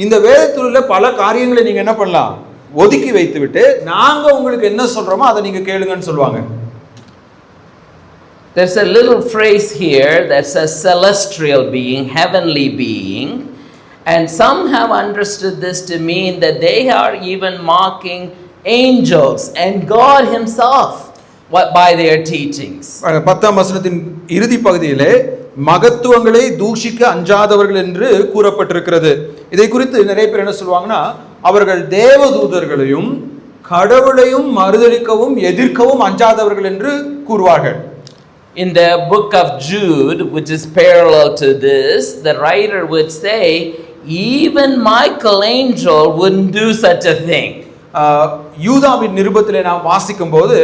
இந்த வேதத்தில் உள்ள பல காரியங்களை நீங்க என்ன பண்ணலாம், ஒதுக்கி வைத்துவிட்டு நாங்க உங்களுக்கு என்ன சொல்றோமோ அதை நீங்க கேளுங்கன்னு சொல்லுவாங்க. There's a little phrase here that says celestial being, heavenly being, and some have understood this to mean that they are even mocking angels and God himself by their teachings. 10ஆம் வசனத்தின் இறுதி பகுதியிலே மகத்துவங்களை தூஷிக்க அஞ்சாதவர்கள் என்று கூறப்பட்டிருக்கிறது. இதை குறித்து நிறைய பேர் என்ன சொல்லுவாங்கன்னா, அவர்கள் தேவதூதர்களையும் கடவுளையும் மறுதலிக்கவும் எதிர்க்கவும் அஞ்சாதவர்கள் என்று கூறுவார்கள். In the book of Jude, which is parallel to this, the writer would say, even Michaelangelo wouldn't do such a thing. யூதாவின் நிருபத்திலே நாம் வாசிக்கும் போது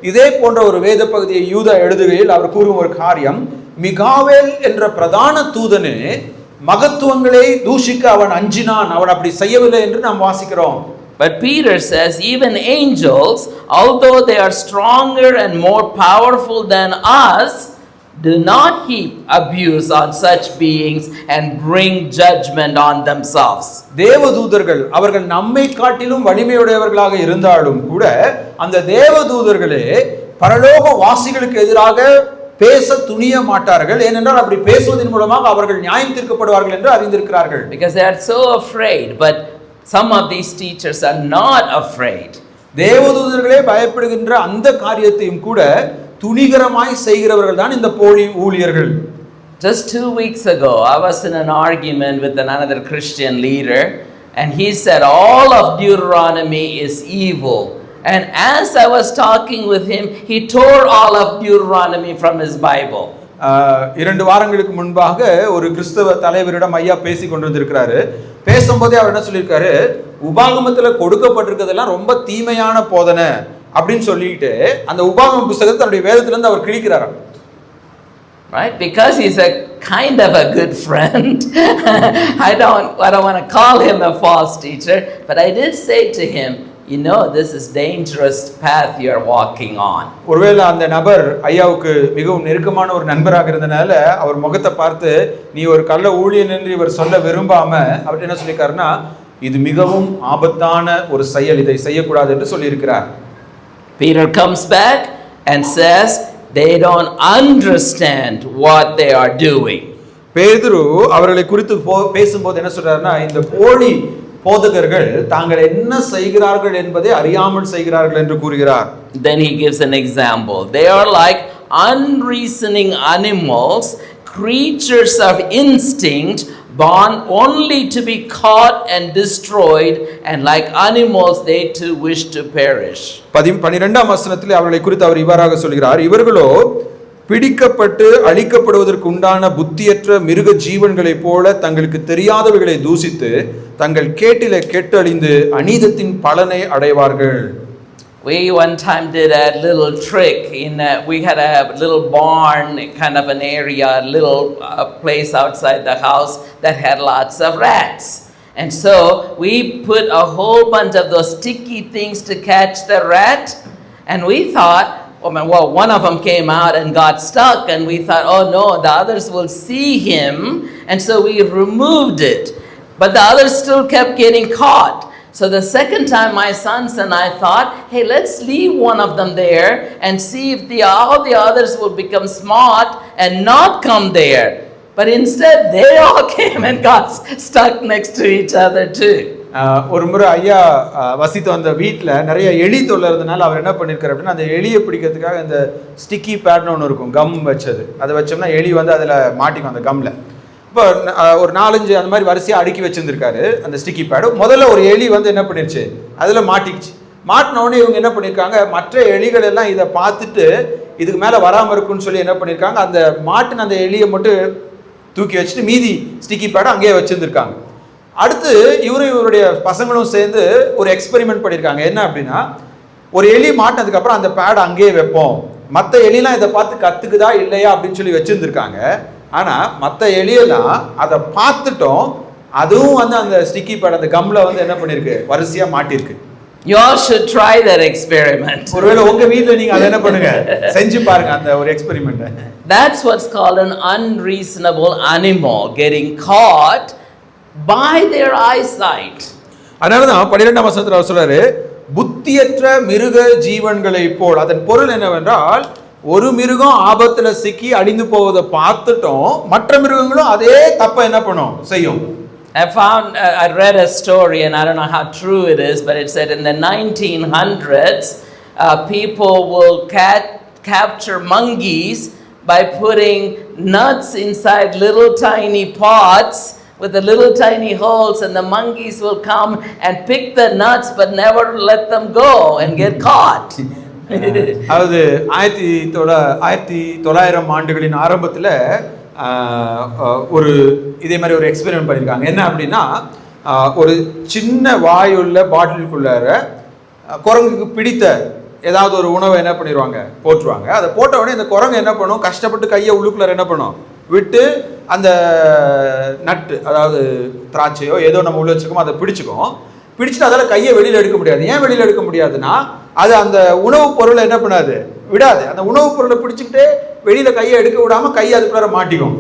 இதே போன்ற ஒரு வேத பகுதியை யூதா எழுதுகையில் அவர் கூறும் ஒரு காரியம், மிகாவேல் என்ற பிரதான தூதனே மகத்துவங்களை தூஷிக்க அவன் அஞ்சினான், அவன் அப்படி செய்யவில்லை என்று நாம் வாசிக்கிறோம். But Peter says even angels, although they are stronger and more powerful than us, do not heap abuse on such beings and bring judgment on themselves. தேவதூதர்கள் அவர்கள் நம்மை காட்டிலும் வலிமையுடையவர்களாக இருந்தாலும் கூட அந்த தேவதூதர்களே பரலோக வாசிகளுக்கு எதிராக பேச துணிய மாட்டார்கள். ஏனென்றால் அப்படி பேசுவதன் மூலமாக அவர்கள் நியாயம் தீர்க்கப்படுவார்கள் என்று அறிந்திருக்கிறார்கள். Because they are so afraid, but some of these teachers are not afraid. தேவதூதர்களே பயப்படுகின்ற அந்த காரியத்தையும் கூட துணிகரமாய் செய்கிறவர்கள் தான் இந்த போலி ஊழியர்கள். Just 2 weeks ago, I was in an argument with another Christian leader, and he said all of Deuteronomy is evil. And as I was talking with him, he tore all of Deuteronomy from his Bible. 2 வாரங்களுக்கு முன்பாக ஒரு கிறிஸ்தவ தலைவரிடம் ஐயா பேசி கொண்டிருக்கிறாரு. பேசும்போதே அவர் என்ன சொல்லியிருக்காரு, உபாகமத்தில் கொடுக்கப்பட்டிருக்கிறதெல்லாம் ரொம்ப தீமையான போதனை அப்படின்னு சொல்லிட்டு அந்த உபாகம புத்தகத்தை தன்னுடைய வேதத்திலிருந்து அவர் கிழிக்கிறாராம். Right? Because he's a kind of a good friend. I don't want to call him a false teacher, but I did say to him, you know, this is dangerous path you are walking on. ஒருவேளை அந்த நபர் ஐயாவுக்கு மிகவும் நெருக்கமான ஒரு நண்பராக இருந்தனால அவர் முகத்தை பார்த்து, நீ ஒரு கள்ள ஊழியன் என்று இவர் சொல்ல விரும்பாம அவர் என்ன சொல்லிருக்காருன்னா, இது மிகவும் ஆபத்தான ஒரு செயல், இதை செய்யக்கூடாது என்று சொல்லியிருக்கிறார். Peter comes back and says they don't understand what they are doing. பேதுரு அவர்களை குறித்து பேசும்போது என்ன சொல்றாருன்னா, இந்த போலி போதகர்கள் தாங்கள் என்ன செய்கிறார்கள் என்பதை அறியாமல் செய்கிறார்கள் என்று கூறுகிறார். Then he gives an example. They are like unreasoning animals, creatures of instinct, born only to be caught and destroyed, and like animals they too wish to perish. 12ஆம் வசனத்திலே அவர்களை குறித்து அவர் இவ்வாறாக சொல்கிறார், இவர்களோ பிடிக்கப்பட்டு அழிக்கப்படுவதற்கு உண்டான புத்தியற்ற மிருக ஜீவன்களைப் போல தங்களுக்கு தெரியாதவைகளை தூசித்து தங்கள் கேட்டிலே கெட்டழிந்து அநீதத்தின் பலனை அடைவார்கள். We one time did a little trick we had a little barn, kind of an area, a little place outside the house that had lots of rats. And so we put a whole bunch of those sticky things to catch the rat, and we thought, well, one of them came out and got stuck, and we thought, oh no, the others will see him, and so we removed it. But the others still kept getting caught. So the second time my sons and I thought, hey, let's leave one of them there and see if all the others will become smart and not come there. But instead they all came and got stuck next to each other too. ஒரு முறை ஐயா வசித்து வந்த வீட்டில் நிறைய எலி தொல்லை இருந்தனால அவர் என்ன பண்ணியிருக்காரு அப்படின்னா, அந்த எலியை பிடிக்கிறதுக்காக இந்த ஸ்டிக்கி பேட்னு ஒன்று இருக்கும், கம் வச்சது, அதை வச்சோம்னா எலி வந்து அதில் மாட்டிக்கும் அந்த கம்மில். இப்போ ஒரு 4-5 அந்த மாதிரி வரிசையாக அடுக்கி வச்சுருந்துருக்காரு அந்த ஸ்டிக்கி பேடு. முதல்ல ஒரு எலி வந்து என்ன பண்ணிருச்சு, அதில் மாட்டிக்கிச்சு. மாட்டினோடனே இவங்க என்ன பண்ணியிருக்காங்க, மற்ற எலிகள் எல்லாம் இதை பார்த்துட்டு இதுக்கு மேலே வராமல் இருக்குன்னு சொல்லி என்ன பண்ணியிருக்காங்க, அந்த மாட்டின அந்த எலியை மட்டும் தூக்கி வச்சுட்டு மீதி ஸ்டிக்கி பேடை அங்கேயே வச்சுருந்துருக்காங்க. அடுத்து இவருடைய பசங்களும் சேர்ந்து ஒரு எக்ஸ்பெரிமெண்ட் பண்ணியிருக்காங்க. என்ன அப்படின்னா, ஒரு எலி மாட்டினதுக்கப்புறம் அந்த பேடை அங்கேயே வைப்போம், மற்ற எலிலாம் இதை பார்த்து கற்றுக்குதா இல்லையா அப்படின்னு சொல்லி வச்சுருந்துருக்காங்க. ஆனால் மற்ற எலியெல்லாம் அதை பார்த்துட்டோம், அதுவும் வந்து அந்த ஸ்டிக்கி பேட் அந்த கம்மில் வந்து என்ன பண்ணியிருக்கு, வரிசையாக மாட்டிருக்கு. You all should try that experiment. ஒருவேளை உங்க வீட்ல நீங்க அதை என்ன பண்ணுங்க, செஞ்சு பாருங்க அந்த ஒரு experiment. That's what's called an unreasonable animal getting caught by their eyesight. அதனால தான் 12ஆம் வசனத்துல அவர் சொல்றாரு, புத்தியற்ற மிருக ஜீவன்களை போல். அதன் பொருள் என்னவென்றால், ஒரு மிருகம் ஆபத்துல சிக்கி அழிந்து போவதை பார்த்துட்டோம், மற்ற மிருகங்களும் அதே தப்பை என்ன பண்ணும், செய்யும். I read a story, and I don't know how true it is, but it said in the 1900s, people will capture monkeys by putting nuts inside little tiny pots with the little tiny holes, and the monkeys will come and pick the nuts but never let them go and get caught. அதாவது 1900 ஆண்டுகளின் ஆரம்பத்தில் ஒரு இதே மாதிரி ஒரு experiment பண்ணியிருக்காங்க. என்ன அப்படின்னா, ஒரு சின்ன வாயுள்ள பாட்டிலுக்குள்ளார குரங்குக்கு பிடித்த ஏதாவது ஒரு உணவை என்ன பண்ணிடுவாங்க, போட்டுருவாங்க. அதை போட்ட உடனே இந்த குரங்கு என்ன பண்ணும், கஷ்டப்பட்டு கையை உள்ளுக்குள்ளார என்ன பண்ணும், விட்டு அந்த நட்டு, அதாவது திராட்சையோ ஏதோ நம்ம உள்ள வச்சுக்கோமோ அதை பிடிச்சிட்டு அதால் கையை வெளியில் எடுக்க முடியாது. ஏன் வெளியில் எடுக்க முடியாதுன்னா, அது அந்த உணவுப் பொருளை என்ன பண்ணாது, விடாது. அந்த உணவுப் பொருளை பிடிச்சிக்கிட்டே வெளியில் கையை எடுக்க விடாமல் கையை அதுக்குள்ளார மாட்டிக்கும்.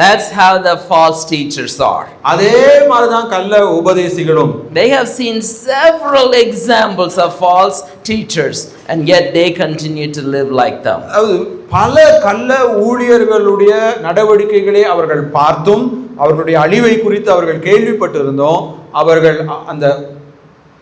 That's how the false teachers are. அதே மாதிரி தான் கள்ள உபதேசிகளும். They have seen several examples of false teachers, and yet they continue to live like them. பல கள்ள ஊழியர்களுடைய நடவடிக்கைகளை அவர்கள் பார்த்தும், அவர்களுடைய அழிவை குறித்து அவர்கள் கேள்விப்பட்டிருந்தோம். அவர்கள் அந்த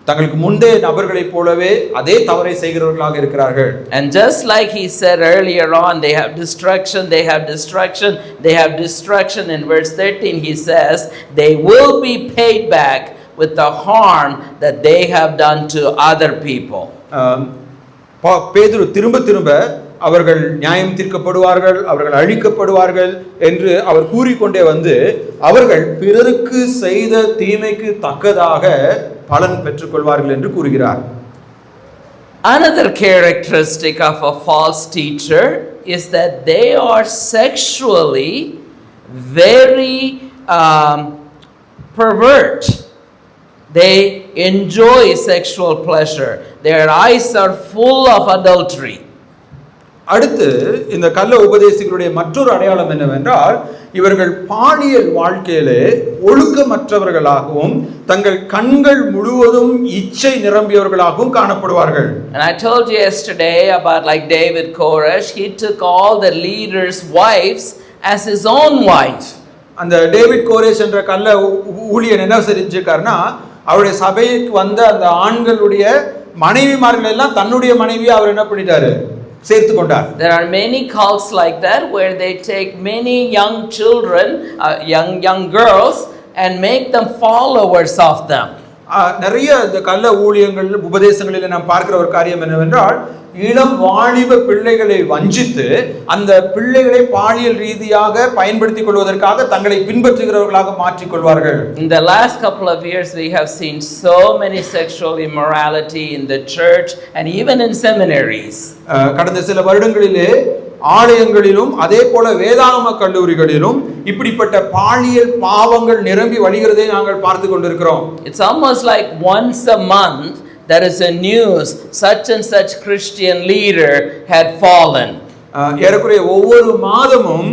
தங்களுக்கு முந்தைய நபர்களைப் போலவே அதே தவறை செய்கிறவர்களாக இருக்கிறார்கள். And just like he said earlier on, they have destruction, they have destruction, they have destruction. In verse 13 he says, they will be paid back with the harm that they have done to other people. பேதுரு திரும்ப அவர்கள் நியாயம் தீர்க்கப்படுவார்கள், அவர்கள் அழிக்கப்படுவார்கள் என்று அவர் கூறிக்கொண்டே வந்து, அவர்கள் பிறருக்கு செய்த தீமைக்கு தக்கதாக பலன் பெற்றுக்கொள்வார்கள் என்று கூறுகிறார். Another characteristic of a false teacher is that they are sexually very pervert. They enjoy sexual pleasure. Their eyes are full of adultery. அடுத்து இந்த கள்ள உபதேசிகளுடைய மற்றொரு அடையாளம் என்னவென்றால் இவர்கள் பாலியல் வாழ்க்கையிலே ஒழுக்கமற்றவர்களாகவும் தங்கள் கண்கள் முழுவதும் இச்சை நிரம்பியவர்களாகவும் காணப்படுவார்கள். And I told you yesterday about like David Koresh, he took all the leaders' wives as his own wife. அந்த டேவிட் கோரேஷ் என்ற கள்ள ஊழியன் என்ன செஞ்சிருக்காருன்னா அவருடைய சபைக்கு வந்த அந்த ஆண்களுடைய மனைவிமார்கள் எல்லாம் தன்னுடைய மனைவியை அவர் என்ன பண்ணிட்டாரு சேர்த்து கொண்டார். There are many cults like that where they take many young children, young girls and make them followers of them. நிறைய இந்த கள்ள ஊழியங்கள் உபதேசங்களில் நாம் பார்க்கிற ஒரு காரியம் என்னவென்றால் இளம் வாலிப பிள்ளைகளை வஞ்சித்து அந்த பிள்ளைகளை பாலியல் ரீதியாக பயன்படுத்திக் கொள்வதற்காக தங்களை பின்பற்றுகிறவர்களாக மாற்றிக் கொள்வார்கள். In the last couple of years we have seen so many sexual immorality in the church and even in seminaries. கடந்த சில வருடங்களிலே ஆலயங்களிலும் அதே போல வேதாகம கல்லூரிகளிலும் இப்படிப்பட்ட பாலியல் பாவங்கள் நிரம்பி வழிகிறதை நாங்கள் பார்த்து கொண்டிருக்கிறோம். It's almost like once a month there is a news such and such Christian leader had fallen. ஏறக்குறைய ஒவ்வொரு மாதமும்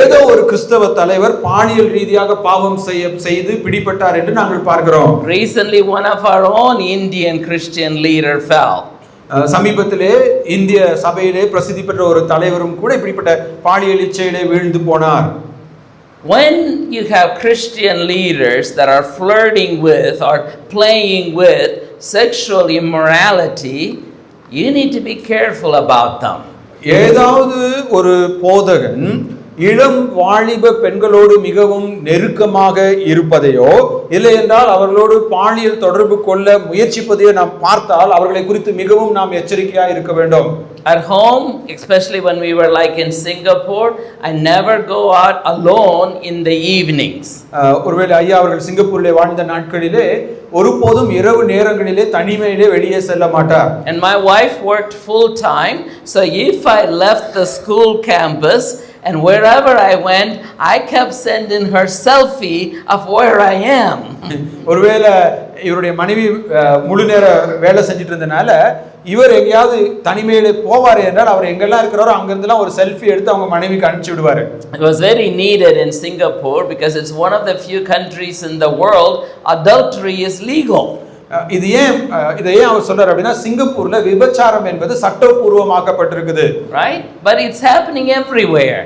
ஏதோ ஒரு கிறிஸ்தவ தலைவர் பாலியல் ரீதியாக பாவம் செய்து பிடிபட்டார் என்று நாங்கள் பார்க்கிறோம். Recently one of our own Indian Christian leader fell. சமீபத்திலே இந்திய சபையிலே பிரசித்தி பெற்ற ஒரு தலைவரும் கூட இப்படிப்பட்ட பாலியல் இச்சையிலே வீழ்ந்து போனார். When you have Christian leaders that are flirting with or playing with sexual immorality, you need to be careful about them. ஏதாவது ஒரு போதகன் இளம் வாலிப பெண்களோடு மிகவும் நெருக்கமாக இருப்பதையோ இல்லை என்றால் அவர்களோடு பாலியல் தொடர்பு கொள்ள முயற்சிப்பதையோ நாம் பார்த்தால் அவர்களை குறித்து மிகவும் நாம் எச்சரிக்கையாக இருக்க வேண்டும். At home, especially when we were like in Singapore, I never go out alone in the evenings. ஒருவேளை ஐயா அவர்கள் சிங்கப்பூரிலே வாழ்ந்த நாட்களிலே ஒருபோதும் இரவு நேரங்களிலே தனிமையிலே வெளியே செல்ல மாட்டார். And my wife worked full time, so if I left the school campus and wherever I went, I kept sending her selfie of where I am. ஒருவேளை இவருடைய மனைவி முழு நேர வேலை செஞ்சிட்டு இருந்தனால இவர் எங்கேயாவது தனிமையில போவாரு என்றால் அவர் எங்கெல்லாம் இருக்கிறாரோ அங்கிருந்துலாம் ஒரு செல்ஃபி எடுத்து அவங்க மனைவிக்கு அனுப்பிச்சு விடுவாரு. It was very needed in Singapore because it's one of the few countries in the world adultery is legal. இதை ஏன் அவர் சொல்றாரு அப்படின்னா சிங்கப்பூர்ல விபச்சாரம் என்பது சட்டபூர்வமாக்கப்பட்டிருக்குது. Right? But it's happening everywhere.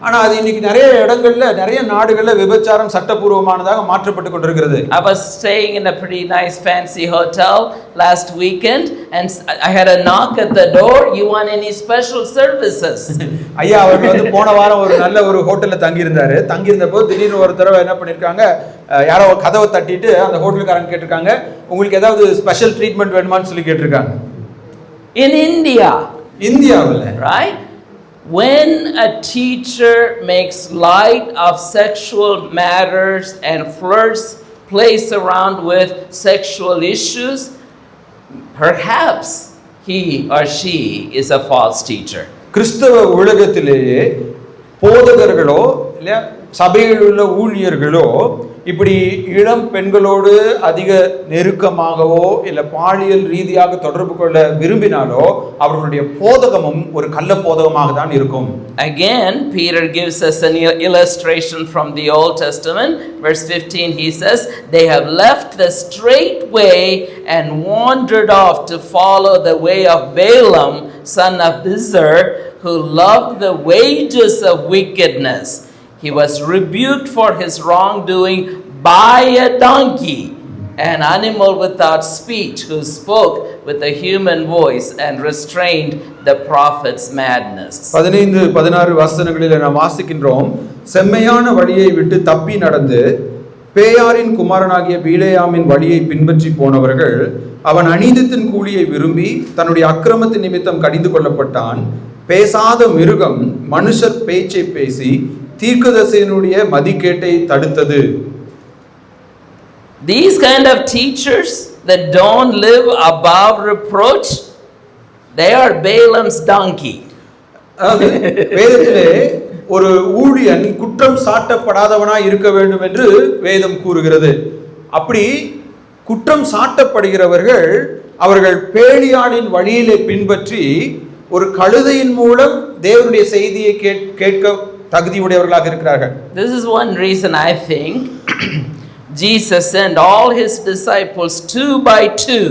ஆனா அது இன்னைக்கு நிறைய இடங்கள்ல நிறைய நாடுகள்ல விபச்சாரம் சட்டபூர்வமானதாக மாற்றப்பட்டு கொண்டிருக்கிறது. I was staying in a pretty nice fancy hotel last weekend and I had a knock at the door. You want any special services? ஐயா அவர்கள் வந்து போன வாரம் ஒரு நல்ல ஒரு ஹோட்டல்ல தங்கி இருந்தபோது திடீர்னு ஒரு தடவை என்ன பண்ணிருக்காங்க யாரோ கதவை தட்டிட்டு அந்த ஹோட்டல்காரங்க கேட்டிருக்காங்க உங்களுக்கு ஏதாவது ஸ்பெஷல் ட்ரீட்மெண்ட் வேணுமான்னு சொல்லி கேட்டிருக்காங்க. In India. இந்தியாவில் right? When a teacher makes light of sexual matters and plays around with sexual issues, perhaps he or she is a false teacher. கிறிஸ்தவ உலகத்திலேயே போதகர்களோ இல்ல சபையில் உள்ள ஊழியர்களோ இப்படி இளம் பெண்களோடு அதிக நெருக்கமாகவோ இல்ல பாலியல் ரீதியாக தொடர்பு கொள்ள விரும்பினாலோ அவர்களுடைய போதகமும் ஒரு கள்ள போதகமாக தான் இருக்கும். Again, Peter gives us an illustration from the Old Testament. Verse 15 he says, they have left the straight way and wandered off to follow the way of Balaam, son of Bezer, who loved the wages of wickedness. He was rebuked for his wrongdoing by a donkey, an animal without speech, who spoke with a human voice and restrained the prophet's madness. 15-16 வசனங்களில் நாம் வாசிக்கின்றோம், செம்மையான வழியை விட்டு தப்பி நடந்து பேயாரின் குமாரனாகிய பீலேயாமின் வழியை பின்பற்றி போனவர்கள் அவன் அநீதத்தின் கூலியை விரும்பி தன்னுடைய அக்கிரமத்தின் நிமித்தம் கடிந்து கொள்ளப்பட்டான். பேசாத மிருகம் மனுஷர் பேச்சை பேசி தீர்க்கதரிசியினுடைய மதிகேட்டை தடுத்தது. These kind of teachers that don't live above reproach, they are Balaam's donkey. வேதத்திலே ஒரு ஊழியன் குற்றம் சாட்டப்படாதவனாய் இருக்க வேண்டும் என்று வேதம் கூறுகிறது. அப்படி குற்றம் சாட்டப்படுகிறவர்கள் அவர்கள் பேலியாளின் வழியிலே பின்பற்றி ஒரு கழுதையின் மூலம் தேவனுடைய செய்தியை கேட்க தகுதியுடையவர்களாக இருக்கிறார்கள். This is one reason I think Jesus sent all his disciples 2 by 2.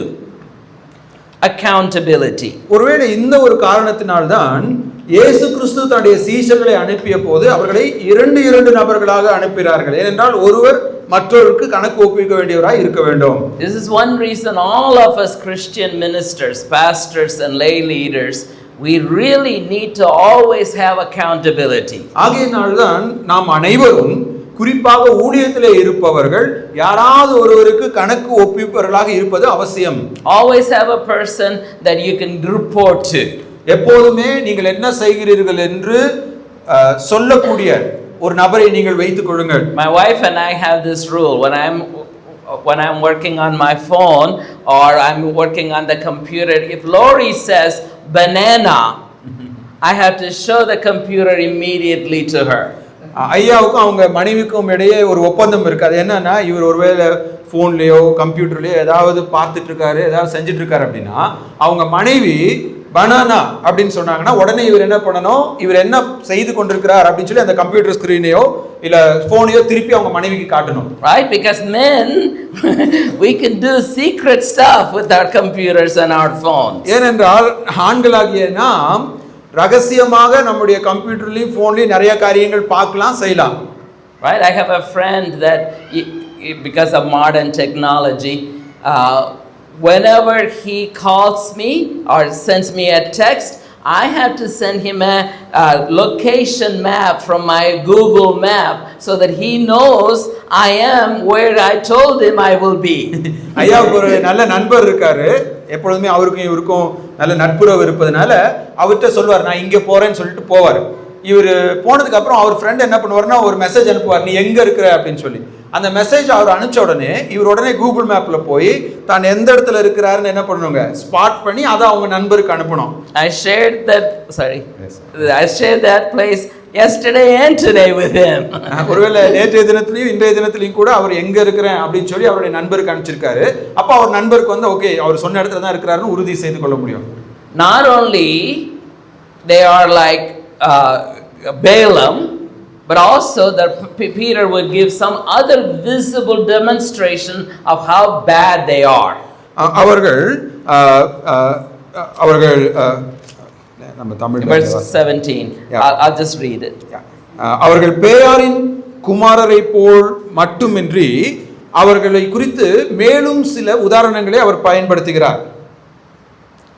Accountability. ஒருவேளை இந்த ஒரு காரணத்தினால்தான் இயேசு கிறிஸ்து தன்னுடைய சீஷர்களை அனுப்பிய போது அவர்களை இரண்டு நபர்களாக அனுப்பினார்கள். ஏனென்றால் ஒருவர் மற்றொருக்கு கணக்கு ஒப்புவிக்க வேண்டியவராய் இருக்க வேண்டும். This is one reason all of us Christian ministers, pastors and lay leaders, we really need to always have accountability. ஆகையினால்தான் நாம் அனைவரும் குறிப்பாக ஊழியத்திலே இருப்பவர்கள் யாராவது ஒருவருக்கு கணக்கு ஒப்புவிப்பவர்களாக இருப்பது அவசியம். Always have a person that you can report to. எப்போதுமே நீங்கள் என்ன செய்கிறீர்கள் என்று சொல்லக்கூடிய ஒரு நபரை நீங்கள் வைத்துக் கொள்ளுங்கள். My wife and I have this rule when I'm working on my phone or I'm working on the computer, if Lori says banana, I have to show the computer immediately to her. ஐயாவுக்கும் அவங்க மனைவிக்கும் இடையே ஒரு ஒப்பந்தம் இருக்கு. அது என்னன்னா, இவர் ஒருவேளை ஃபோன்லயோ கம்ப்யூட்டர்லயோ ஏதாவது பார்த்துட்டு இருக்காரு, ஏதாவது செஞ்சுட்டு இருக்காரு அப்படின்னா அவங்க மனைவி பனானா அப்படின்னு சொன்னாங்கன்னா உடனே இவர் என்ன பண்ணணும், இவர் என்ன செய்து கொண்டிருக்கிறார் அப்படின்னு சொல்லி அந்த கம்ப்யூட்டர் ஸ்கிரீனையோ இல்ல போனையோ திருப்பி அவங்க மனைவிக்கு காட்டணும். Right? Because men we can do secret stuff with our computers and our phones. ஏனென்றால் ஆண்களாகிய நாம் ரகசியமாக நம்முடைய கம்ப்யூட்டர்லயும் போன்லயும் நிறைய காரியங்கள் பார்க்கலாம், செய்யலாம். Right? I have a friend that because of modern technology, whenever he calls me or sends me a text, I have to send him a location map from my Google map so that he knows I am where I told him I will be. ஐயாவுக்கு ஒரு நல்ல நண்பர் இருக்காரு. எப்பொழுதுமே அவருக்கும் இவருக்கும் நல்ல நட்புறவு இருப்பதனால அவர்கிட்ட சொல்வார், நான் இங்கே போறேன்னு சொல்லிட்டு போவார். இவர் போனதுக்கு அப்புறம் அவர் ஃப்ரெண்ட் என்ன பண்ணுவார்னா ஒரு மெசேஜ் அனுப்புவார், நீ எங்க இருக்கிற அப்படின்னு சொல்லி. அந்த மெசேஜ் அவர் அனுப்பிச்ச உடனே இவர் உடனே கூகுள் மேப்ல போய் தான் எந்த இடத்துல இருக்கிறாருன்னு என்ன பண்ணணுங்க, ஸ்பாட் பண்ணி அதை அவங்க நண்பருக்கு அனுப்பணும். I shared that place yesterday and today with him. ஒருவேளை நேற்றைய தினத்திலையும் இன்றைய தினத்திலையும் கூட அவர் எங்க இருக்கிறேன் அப்படின்னு சொல்லி அவருடைய நண்பருக்கு அனுப்பிச்சிருக்காரு. அப்ப அவர் நண்பருக்கு வந்து ஓகே அவர் சொன்ன இடத்துல தான் இருக்கிறாருன்னு உறுதி செய்து கொள்ள முடியும். Not only they are like Balaam, but also that Peter would give some other visible demonstration of how bad they are. அவர்கள் நம்ம Tamil verse 17. I'll just read it. அவர்கள் பேயாரின் குமாரரை போல் மட்டுமின்றி அவர்களை குறித்து மேலும் சில உதாரணங்களை அவர் பயன்படுத்துகிறார்.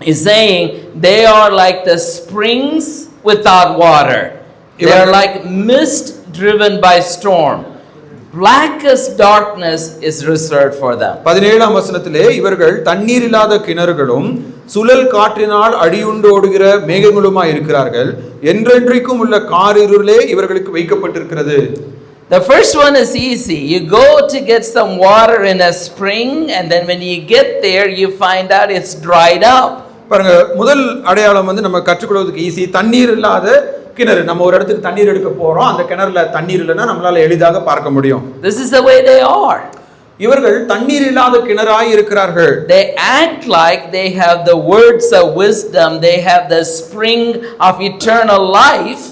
He's saying they are like the springs without water. They are like mist driven by storm. Blackest darkness is reserved for them. 17ஆம் வசனத்திலே இவர்கள் தண்ணீர் இல்லாத கிணறுகளும் சுழல் காற்றினால் அடியுண்டு ஓடுகிற மேகங்களுமாய் இருக்கிறார்கள். என்றென்றைக்கும் உள்ள காரிருளே இவர்களுக்கு வைக்கப்பட்டிருக்கிறது. The first one is easy. You go to get some water in a spring and then when you get there you find out it's dried up. பாருங்க, முதல் அடையாளம் வந்து நம்ம கற்றுக்கொள்வதற்கு ஈஸி. தண்ணீர் இல்லாத கிணறு. நம்ம ஒரு இடத்துக்கு தண்ணீர் எடுக்க போறோம், அந்த கிணறுல தண்ணீர் இல்லைன்னா நம்மளால எளிதாக பார்க்க முடியும். This is the way they are. இவர்கள் தண்ணீர் இல்லாத கிணறாய் இருக்கிறார்கள். They act like they have the words of wisdom, they have the spring of eternal life,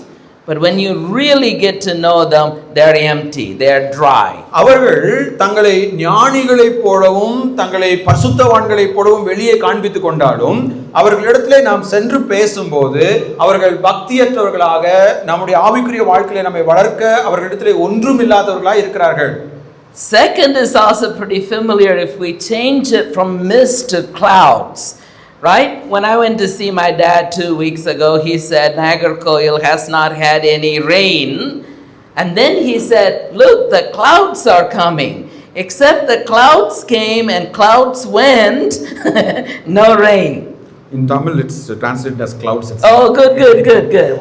but when you really get to know them, they are empty, they are dry. அவர்கள் தங்களை ஞானிகளைப் போலவும் தங்களை பரிசுத்தவான்களைப் போலவும் வெளியே காண்பித்துக் கொண்டாலும் அவர்களிடத்திலே நாம் சென்று பேசும்போது அவர்கள் பக்தியற்றவர்களாக நம்முடைய ஆவிக்குரிய வாழ்க்கையிலே நம்மை வளர்க்க அவர்களிடத்திலே ஒன்றும் இல்லாதவர்களாய் இருக்கிறார்கள். Second is also pretty familiar if we change it from mist to clouds. Right? When I went to see my dad 2 weeks ago, he said Nagarkoil has not had any rain. And then he said, look, the clouds are coming. Except the clouds came and clouds went, no rain. In Tamil it's translated as clouds. Oh, good.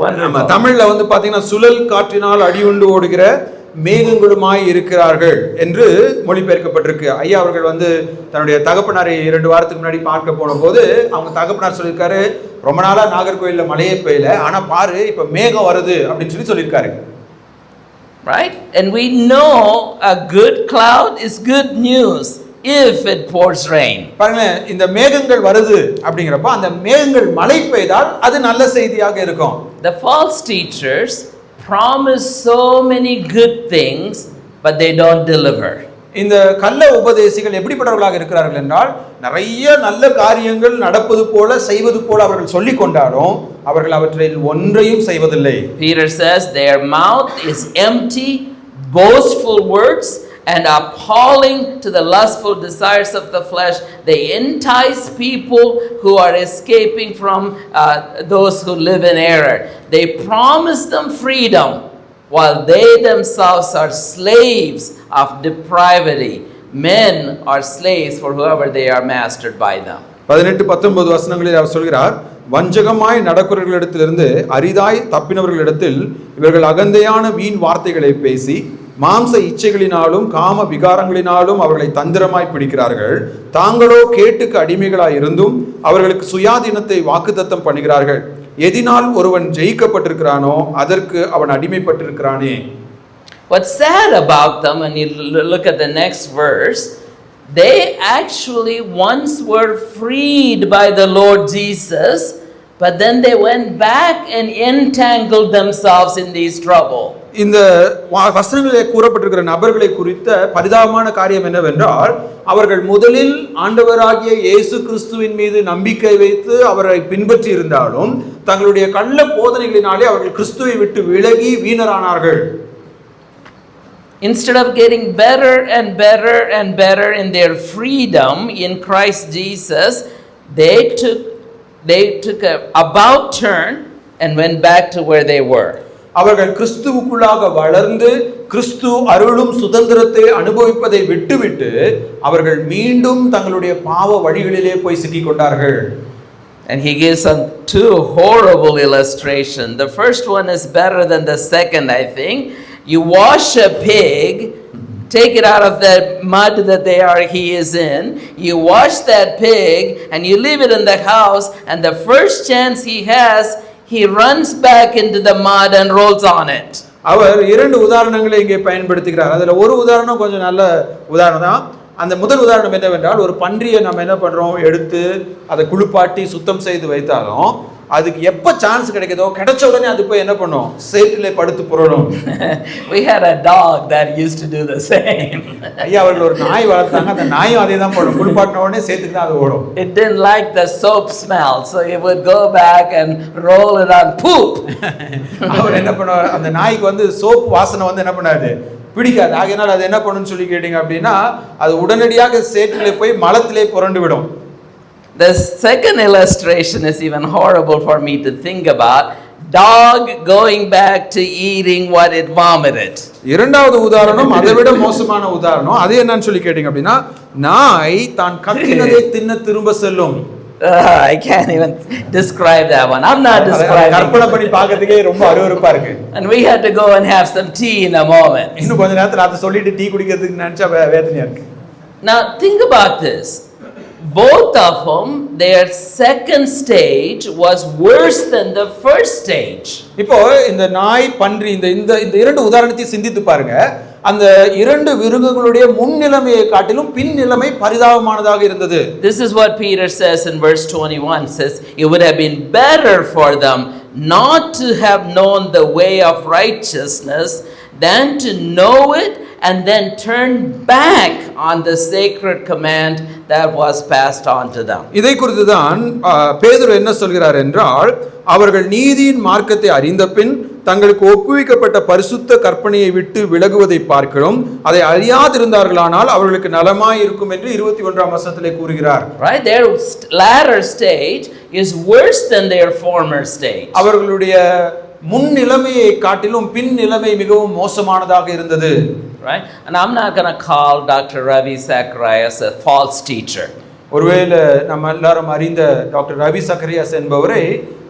Wonderful. தமிழ்ல வந்து பாத்தீங்கன்னா சுழல் காற்றினால் அடியுண்டு ஓடுகிற மேகங்களுமாய் இருக்கிறார்கள் என்று மொழிபெயர்க்கப்பட்டிருக்கு. ஐயா அவர்கள் வந்து தன்னுடைய தகப்பனாரை 2 வாரத்துக்கு முன்னாடி பார்க்க போன போது அவங்க தகப்பனார் சொல்லியிருக்காரு, ரொம்ப நாளா நாகர்கோயில்ல மழையே பெய்யல, ஆனா பாரு இப்ப மேகம் வருது அப்படின்னு சொல்லியிருக்காரு. Right? And we know a good cloud is good news. if it pours rain. பாருங்களேன், இந்த மேகங்கள் வருது அப்படிங்கிறப்ப அந்த மேகங்கள் மழை பெய்தால் அது நல்ல செய்தியாக இருக்கும். The false teachers promise so many good things, but they don't deliver. இந்த கள்ள உபதேசிகள் எப்படிப்பட்டவர்களாக இருக்கிறார்கள் என்றால், நிறைய நல்ல காரியங்கள் நடப்பது போல செய்வது போல அவர்கள் சொல்லிக் கொண்டாலும் அவர்கள் அவற்றில் ஒன்றையும் செய்வதில்லை. Peter says their mouth is empty, boastful words, and appalling to the lustful desires of the flesh. They entice people who are escaping from those who live in error. They promise them freedom, while they themselves are slaves of depravity. Men are slaves for whoever they are mastered by them. 18-19 வசனங்களில் அவர் சொல்கிறார், வஞ்சகமாய் நடக்கிறவர்களிடத்திலிருந்து அரிதாய் தப்பினவர்களிடத்தில் இவர்கள் அகந்தையான வீண் வார்த்தைகளை பேசி மாம்ச இச்சைகளினாலும் காம விகாரங்களினாலும் அவர்களை தந்திரமாய் பிடிக்கிறார்கள். தாங்களோ கேட்டுக்கு அடிமைகளாய் இருந்தும் அவர்களுக்கு சுயாதீனத்தை வாக்குத்தத்தம் பண்ணுகிறார்கள். எதினால் ஒருவன் ஜெயிக்கப்பட்டிருக்கிறானோ அதற்கு அவன் அடிமைப்பட்டிருக்கிறானே. What's sad about them, when you look at the next verse, they actually once were freed by the Lord Jesus, but then they went back and entangled themselves in these trouble. இந்த வசனங்களிலே கூறப்பட்டிருக்கிற நபர்களை குறித்த பரிதாபமான காரியம் என்னவென்றால், அவர்கள் முதலில் ஆண்டவராகிய இயேசு கிறிஸ்துவின் மீது நம்பிக்கை வைத்து அவரை பின்பற்றி இருந்தாலும் தங்களுடைய கள்ள போதனைகளினாலே அவர்கள் கிறிஸ்துவை விட்டு விலகி வீணரானார்கள். Instead of getting better and better and better in their freedom in Christ Jesus, they took a about turn and went back to where they were. அவர்கள் கிறிஸ்துவுக்குள்ளாக வளர்ந்து கிறிஸ்து அருளும் சுதந்திரத்தை அனுபவிப்பதை விட்டுவிட்டு அவர்கள் மீண்டும் தங்களுடைய பாவ வழிகளிலே போய் சிக்கிக் கொண்டார்கள். And he gives some two horrible illustrations. The first one is better than the second, I think. You wash a pig, take it out of the mud that he is in. You wash that pig and you leave it in the house, and the first chance he has, he runs back into the mud and rolls on it. அவர் இரண்டு உதாரணங்களை இங்கே பயன்படுத்துகிறார். அதுல ஒரு உதாரணம் கொஞ்சம் நல்ல உதாரணம் தான். அந்த முதல் உதாரணம் என்னவென்றால், ஒரு பன்றியை நம்ம என்ன பண்றோம், எடுத்து அதை குளிப்பாட்டி சுத்தம் செய்து வைத்தாலும் அதுக்கு எப்ப சான்ஸ் கிடைக்குதோ கிடைச்ச உடனே அது போய் என்ன பண்ணும், சேற்றிலே படுத்து புரளும். We had a dog that used to do the same. ஐயா அவர்கள் ஒரு நாய் வளர்த்தாங்க. அந்த நாயும் அதே தான் பண்ணும், குளிப்பாட்டின உடனே சேத்துக்கு தான் அது ஓடும். It didn't like the soap smell, so it would go back and roll it on poop. அவர் என்ன பண்ணுவார், அந்த நாய்க்கு வந்து சோப்பு வாசனை வந்து என்ன பண்ணாது, பிடிக்காது. ஆகையினால் அது என்ன பண்ணுன்னு சொல்லி கேட்டீங்க அப்படின்னா, அது உடனடியாக சேற்றிலே போய் மலத்திலே புரண்டு விடும். The second illustration is even horrible for me to think about. Dog going back to eating what it vomited. இரண்டாவது உதாரணம் அதை விட மோசமான உதாரணம். அது என்னன்னு சொல்லி கேட்டீங்க அப்படின்னா, நாய் தான் கக்கினதை தின்ன திரும்ப செல்லும். I can't even describe that one. I'm not describing. கற்பனை பண்ணி பார்க்கிறதுக்கே ரொம்ப அருவருப்பா இருக்கு. And we had to go and have some tea in a moment. இன்னும் கொஞ்ச நேரத்துல அதை சொல்லிட்டு டீ குடிக்கிறதுக்கு நினைச்சா வேதனையா இருக்கு. Now think about this. Both of them, their second stage was worse than the first stage. இப்போ இந்த நாய் பன்றி இந்த இரண்டு உதாரணத்தை சிந்தித்து பாருங்க. அந்த இரண்டு விருகங்களுடைய முன் நிலைமையை காட்டிலும் பின் நிலைமை பரிதாபமானதாக இருந்தது. This is what Peter says in verse 21, says it would have been better for them not to have known the way of righteousness than to know it and then turn back on the sacred command that was passed on to them. இதை குறித்து தான் பேதுரு என்ன சொல்கிறார் என்றால், அவர்கள் நீதியின் மார்க்கத்தை அறிந்த பின் தங்களுக்கு ஒப்புவிக்கப்பட்ட பரிசுத்த கற்பனையை விட்டு விலகுவதை பார்க்கிறோம். அதை அறியாதிருந்தார்களானால் அவர்களுக்கு நலமாய் இருக்கும் என்று 21ஆம் வசனத்திலே கூறுகிறார். Right, their latter stage is worse than their former stage. அவர்களுடைய முன் நிலைமையை காட்டிலும் பின் நிலைமை மிகவும் மோசமானதாக இருந்தது. Right, and I'm not going to call Dr. Ravi Zacharias a false teacher. ஒருவேளை நம்ம எல்லாரும் அறிந்த டாக்டர் ரவி சக்கரியாஸ் என்பவரை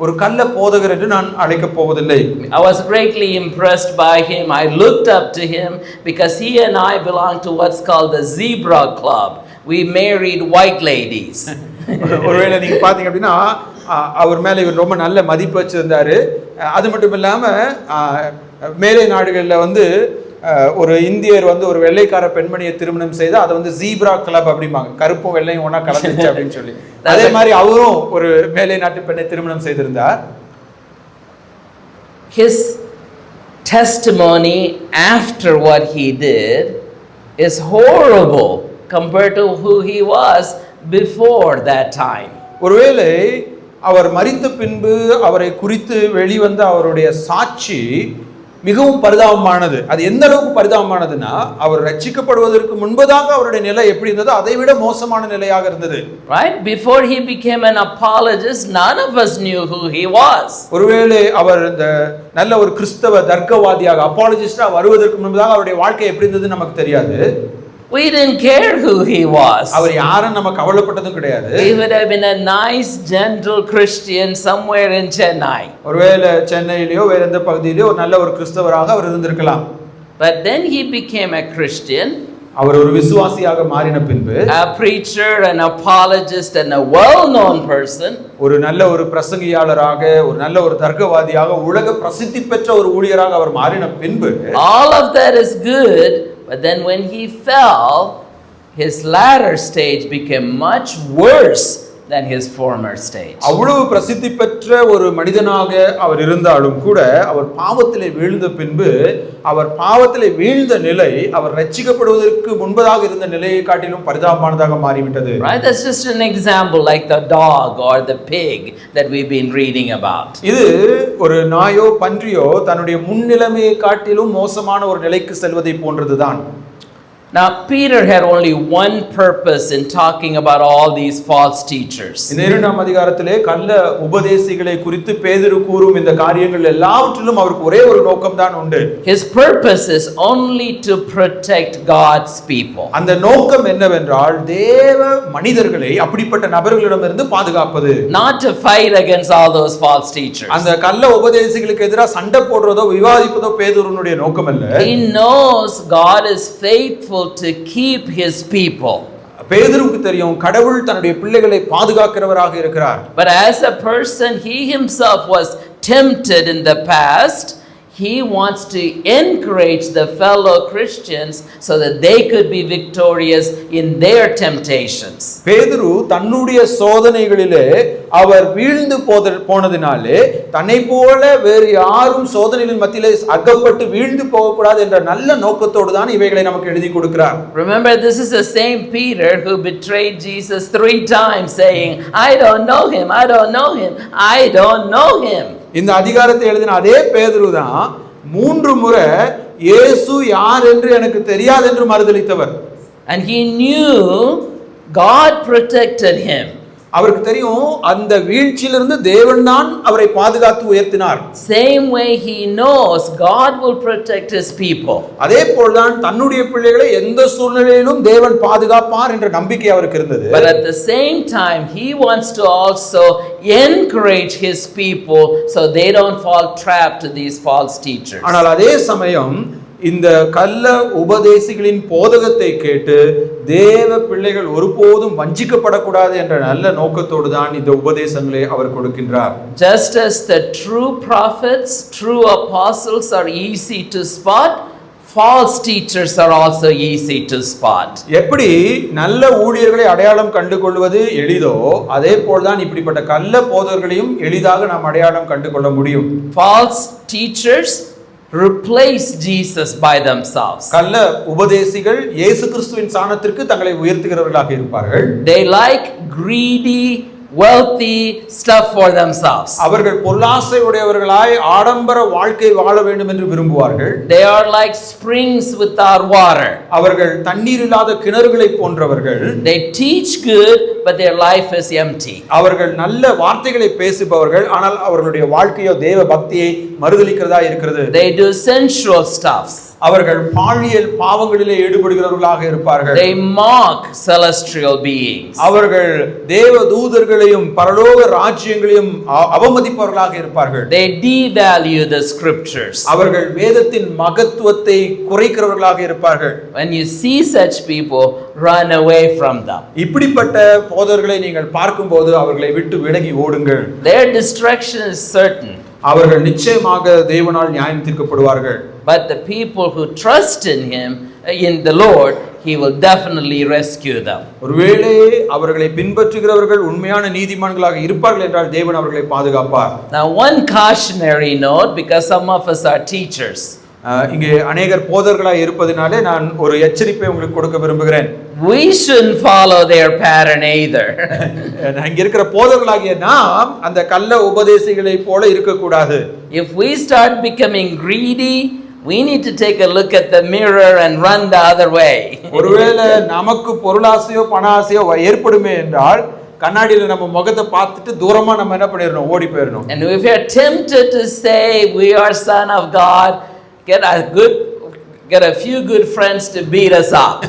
ஒரு கள்ள போதகர் என்று நான் அழைக்கப் போவதில்லை. I was greatly impressed by him. I looked up to him because he and I belong to what's called the Zebra Club. We married white ladies. ஒருவேளை நீங்க பாத்தீங்க அப்படின்னா அவர் மேல இவர் ரொம்ப நல்ல மதிப்பு வச்சிருந்தாரு. அது மட்டும் இல்லாம மேலை நாடுகளில் வந்து ஒரு இந்தியர் வந்து ஒரு வெள்ளைக்கார பெண்மணியை திருமணம் செய்து அதை வந்து ஜீப்ரா கிளப் அப்படிம்பாங்க, கருப்பும் வெள்ளையும் ஒன்னா கலந்துச்சு அப்படின்னு சொல்லி. அதே மாதிரி அவரும் ஒரு மேலை நாட்டு பெண்ணை திருமணம் செய்திருந்தார். His testimony after what he did is horrible compared to who he was before that time. ஒருவேளை அவர் மரித்த பின்பு அவரை குறித்து வெளிவந்த அவருடைய சாட்சி மிகவும் பரிதாபமானது. அது எந்த அளவுக்கு பரிதாபமானதுன்னா, அவர் ரட்சிக்கப்படுவதற்கு முன்பதாக அவருடைய நிலை எப்படி இருந்ததோ அதை விட மோசமான நிலையாக இருந்தது. Right? Before he became an apologist, none of us knew who he was. ஒருவேளை அவர் இந்த நல்ல ஒரு கிறிஸ்தவ தர்க்கவாதியாக அப்பாலஜிஸ்டா வருவதற்கு முன்பதாக அவருடைய வாழ்க்கை எப்படி இருந்தது நமக்கு தெரியாது. We didn't care who he was. அவர் யாரும் நமக்கு கவலைப்பட்டதும் கிடையாது. He would have been a nice, gentle Christian somewhere in Chennai. ஒருவேளை சென்னையிலயோ வேற எந்த பகுதியிலயோ ஒரு நல்ல ஒரு கிறிஸ்தவராக அவர் இருந்திருக்கலாம். But then he became a Christian. அவர் ஒரு விசுவாசியாக மாறின பின்பு, a preacher, an apologist and a well-known person. ஒரு நல்ல ஒரு பிரசங்கியாளராக, ஒரு நல்ல ஒரு தர்க்கவாதியாக, உலக பிரசித்தி பெற்ற ஒரு ஊழியராக அவர் மாறின பின்பு, all of that is good. But then when he fell, his latter stage became much worse than his former stage. அவ்வளவு பிரசித்தி பெற்ற ஒரு மனிதனாக அவர் இருந்தாலும் கூட, அவர் பாவத்திலே வீழ்ந்த பின்பு, அவர் பாவத்திலே வீழ்ந்த நிலை அவர் ரட்சிக்கப்படுவதற்கு முன்பதாக இருந்த நிலையை காட்டிலும் பரிதாபமானதாக மாறிவிட்டது. Right? That's just an example, like the dog or the pig that we've been reading about. இது ஒரு நாயோ பன்றியோ தன்னுடைய முன்னிலைமையை காட்டிலும் மோசமான ஒரு நிலைக்கு செல்வதை போன்றதுதான். Now Peter had only one purpose in talking about all these false teachers. இந்த 2ஆம் அதிகாரத்திலே கள்ள உபதேசிகளை குறித்து பேதுரு கூறும் இந்த காரியங்கள் எல்லாவற்றிலும் அவருக்கு ஒரே ஒரு நோக்கம் தான் உண்டு. His purpose is only to protect God's people. அந்த நோக்கம் என்னவென்றால் தேவ மனிதர்களை அப்படிப்பட்ட நபர்களிடமிருந்து பாதுகாப்பது. Not to fight against all those false teachers. அந்த கள்ள உபதேசிகளுக்கு எதிராக சண்டை போடுறதோ விவாதிப்பதோ பேதுருனுடைய நோக்கம் அல்ல. He knows God is faithful to keep his people. பேதுருக்கு தெரியும் கடவுள் தன்னுடைய பிள்ளைகளை பாதுகாக்கிறவராக இருக்கிறார். But as a person, he himself was tempted in the past. He wants to encourage the fellow Christians so that they could be victorious in their temptations. பேதுரு தன்னுடைய சோதனைகளிலே அவர் வீழ்ந்து போனதினாலே தன்னை போல வேறு யாரும் சோதனைகளின் மத்தியிலே அகப்பட்டு வீழ்ந்து போகக்கூடாது என்ற நல்ல நோக்கத்தோடு தான் இவைகளை நமக்கு எழுதி கொடுக்கிறார். Remember, this is the same Peter who betrayed Jesus 3 times, saying, I don't know him, I don't know him, I don't know him. இந்த அதிகாரத்தை எழுதின அதே பேதுரு தான் 3 முறை இயேசு யார் என்று எனக்கு தெரியாது என்று மறுதலித்தவர். And he knew God protected him. அவருக்கு தெரியும் அந்த வீழ்ச்சியிலிருந்து தேவன் தான் அவரை பாதுகாத்து உயர்த்தினார். Same way he knows God will protect his people. அதே போல்தான் தன்னுடைய பிள்ளைகளை எந்த சூழ்நிலையிலும் தேவன் பாதுகாப்பார் என்ற நம்பிக்கை அவருக்கு இருந்தது. But at the same time he wants to also encourage his people so they don't fall trapped to these false teachers. ஆனால் அதே சமயம் இந்த கள்ள உபதேசிகளின் போதகத்தை கேட்டு தேவ பிள்ளைகள் ஒருபோதும் வஞ்சிக்கப்படக்கூடாது என்ற நல்ல நோக்கத்தோடு தான் இந்த உபதேசங்களை அவர் கொடுக்கின்றார். Just as the true prophets, true apostles are easy to spot, false teachers are also easy to spot. எப்படி நல்ல ஊழியர்களை அடையாளம் கண்டு கொள்வது எளிதோ அதே போல்தான் இப்படிப்பட்ட கள்ள போதகர்களையும் எளிதாக நாம் அடையாளம் கண்டு கொள்ள முடியும். False teachers replace Jesus by themselves. கள்ள உபதேசிகள் இயேசு கிறிஸ்துவின் ஸ்தானத்திற்கு தங்களை உயர்த்துகிறவர்களாக இருப்பார்கள். They like greedy, wealthy stuff for themselves. அவர்கள் பொருளாசை உடையவர்களாய் ஆடம்பர வாழ்க்கை வாழ வேண்டும் என்று விரும்புவார்கள். They are like springs without water. அவர்கள் தண்ணீர் இல்லாத கிணறுகளை போன்றவர்கள். They teach good but their life is empty. அவர்கள் நல்ல வார்த்தைகளை பேசுபவர்கள் ஆனால் அவர்களுடைய வாழ்க்கையோ தேவ பக்தியை மறுதலிக்கிறதா இருக்கிறது. They do sensual stuff. அவர்கள் பாலியல் பாவங்களிலே ஈடுபடுகிறவர்களாக இருப்பார்கள். They mock celestial beings. அவர்கள் தேவ தூதர்களையும் பரலோக ராஜ்யங்களையும் அவமதிப்பவர்களாக இருப்பார்கள். They devalue the scriptures. அவர்கள் வேதத்தின் மகத்துவத்தை குறைக்கிறவர்களாக இருப்பார்கள். When you see such people, run away from them. இப்படிப்பட்ட போதகர்களை நீங்கள் பார்க்கும்போது அவர்களை விட்டு விலகி ஓடுங்கள். Their destruction is certain. அவர்கள் நிச்சயமாக தேவனால் நியாயம் தீர்க்கப்படுவார்கள். But the people who trust in him, in the Lord, he will definitely rescue them. ஒருவேளை அவர்களை பின்பற்றுகிறவர்கள் உண்மையான நீதிமான்களாக இருப்பார்கள் என்றால் தேவன் அவர்களை பாதுகாப்பார். Now one cautionary note, because some of us are teachers. இங்கே அநேகர் போதகர்களாக இருப்பதினாலே நான் ஒரு எச்சரிப்பை உங்களுக்கு கொடுக்க விரும்புகிறேன். We shouldn't follow their pattern either. இங்க இருக்கிற போதகர்களாகிய நாம் அந்த கள்ள உபதேசிகளை போல இருக்கக்கூடாது. If we start becoming greedy, we need to take a look at the mirror and run the other way. ஒருவேளை நமக்கு பொருளாசையோ பண ஆசையோ ஏற்படுமே என்றால் கண்ணாடியில நம்ம முகத்தை பார்த்துட்டு தூரமா நம்ம என்ன பண்ணிரணும், ஓடி போயிரணும். And if you are tempted to say we are son of God, get a few good friends to beat us up.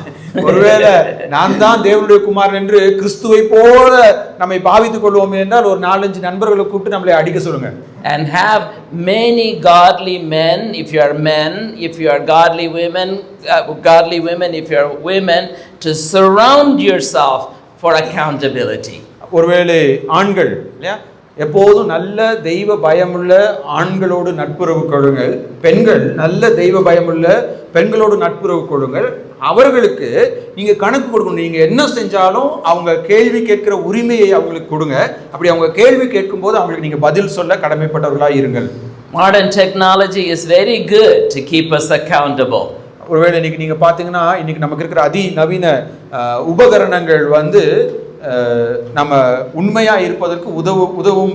ஒருவேளை நான் தான் தேவனுடைய குமாரன் என்று கிறிஸ்துவை போல நம்மை பாவித்துக் கொள்வோமே என்றால் ஒரு 4-5 நண்பர்களை கூப்பிட்டு நம்மளை அடிக்க சொல்லுங்க. And have many godly men if you are men, if you are godly women, if you are women, to surround yourself for accountability. ஒருவேளை ஆண்கள் இல்லையா, எப்போதும் நல்ல தெய்வ பயமுள்ள ஆண்களோடு நட்புறவு கொள்ளுங்கள். பெண்கள் நல்ல தெய்வ பயமுள்ள பெண்களோடு நட்புறவு கொள்ளுங்கள். அவர்களுக்கு நீங்க கணக்கு கொடுக்கணும். நீங்க என்ன செஞ்சாலும் அவங்க கேள்வி கேட்கிற உரிமையை அவங்களுக்கு கொடுங்க. அப்படி அவங்க கேள்வி கேட்கும் போது அவங்களுக்கு நீங்க பதில் சொல்ல கடமைப்பட்டவர்களாக இருங்கள். Modern technology is very good to keep us accountable. ஒருவேளை இன்னைக்கு நீங்க பாத்தீங்கன்னா இன்னைக்கு நமக்கு இருக்கிற அதிநவீன உபகரணங்கள் நம்ம உண்மையா இருப்பதற்கு உதவும்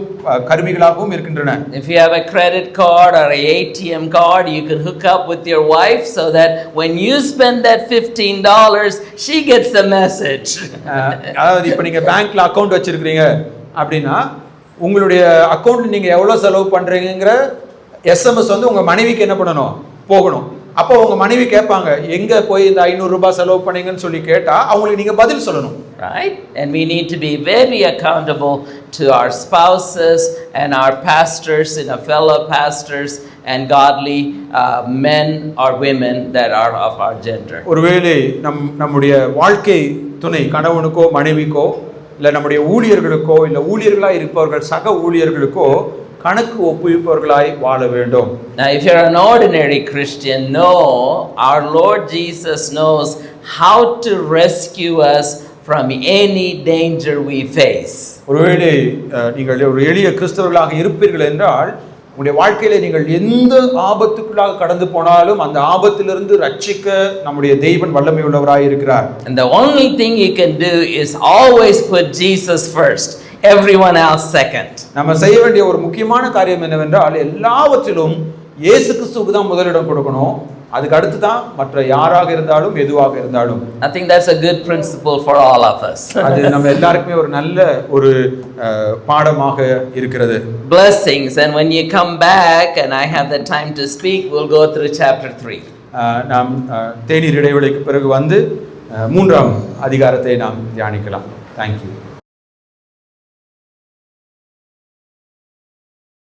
கருவிகளாகவும் இருக்கின்றன. If you have a credit card or a ATM card, you can hook up with your wife so that when you spend that $15, she gets the message. அதாவது இப்போ நீங்க பேங்க்ல அக்கவுண்ட் வச்சிருக்கீங்க அப்படின்னா உங்களுடைய அக்கவுண்ட்ல நீங்க எவ்வளவு செலவு பண்றீங்கங்கற SMS உங்க மனைவிக்கு என்ன பண்ணணும், போகணும். அப்போ உங்க மனைவி கேட்பாங்க, எங்க போய் இந்த 500 ரூபாய் செலவு பண்ணீங்கன்னு சொல்லி கேட்டா அவங்களுக்கு நீங்க பதில் சொல்லணும். Right? And we need to be very accountable to our spouses and our pastors and our fellow pastors and godly men or women that are of our gender. ஒருவேளை நம்முடைய வாழ்க்கை துணை கணவனுக்கோ மனைவிக்கோ இல்ல நம்முடைய ஊழியர்களுக்கோ இல்ல ஊழியர்களா இருப்பவர்கள் சக ஊழியர்களுக்கோ கணக்கு ஒப்புவிப்பவர்களாய் வாழ வேண்டும். Now if you're an ordinary Christian, know our Lord Jesus knows how to rescue us from any danger we face. ஒருவேளை நீங்கள் ஒரு எளிய கிறிஸ்தவர்களாக இருப்பீர்கள் என்றால் உங்களுடைய வாழ்க்கையில நீங்கள் எந்த ஆபத்துக்குள்ளாக கடந்து போனாலும் அந்த ஆபத்திலிருந்து ரட்சிக்க நம்முடைய தேவன் வல்லமை உள்ளவராய் இருக்கிறார். And the only thing you can do is always put Jesus first, everyone else second. நம்ம செய்ய வேண்டிய ஒரு முக்கியமான காரியம் என்னவென்றால் எல்லாவற்றிலும் இயேசு கிறிஸ்துவுக்கு தான் முதலிடம் கொடுக்கணும். அதுக்கு அடுத்து தான் மற்ற யாராக இருந்தாலும் எதுவாக இருந்தாலும். I think that's a good principle for all of us. அது நம்ம எல்லாருக்குமே ஒரு நல்ல ஒரு பாடமாக இருக்கிறது. Blessings, and when you come back and I have the time to speak, we'll go through chapter 3. நாம் தேநீர் இடைவேளைக்கு பிறகு 3ஆம் அதிகாரத்தை நாம் தியானிக்கலாம். Thank you.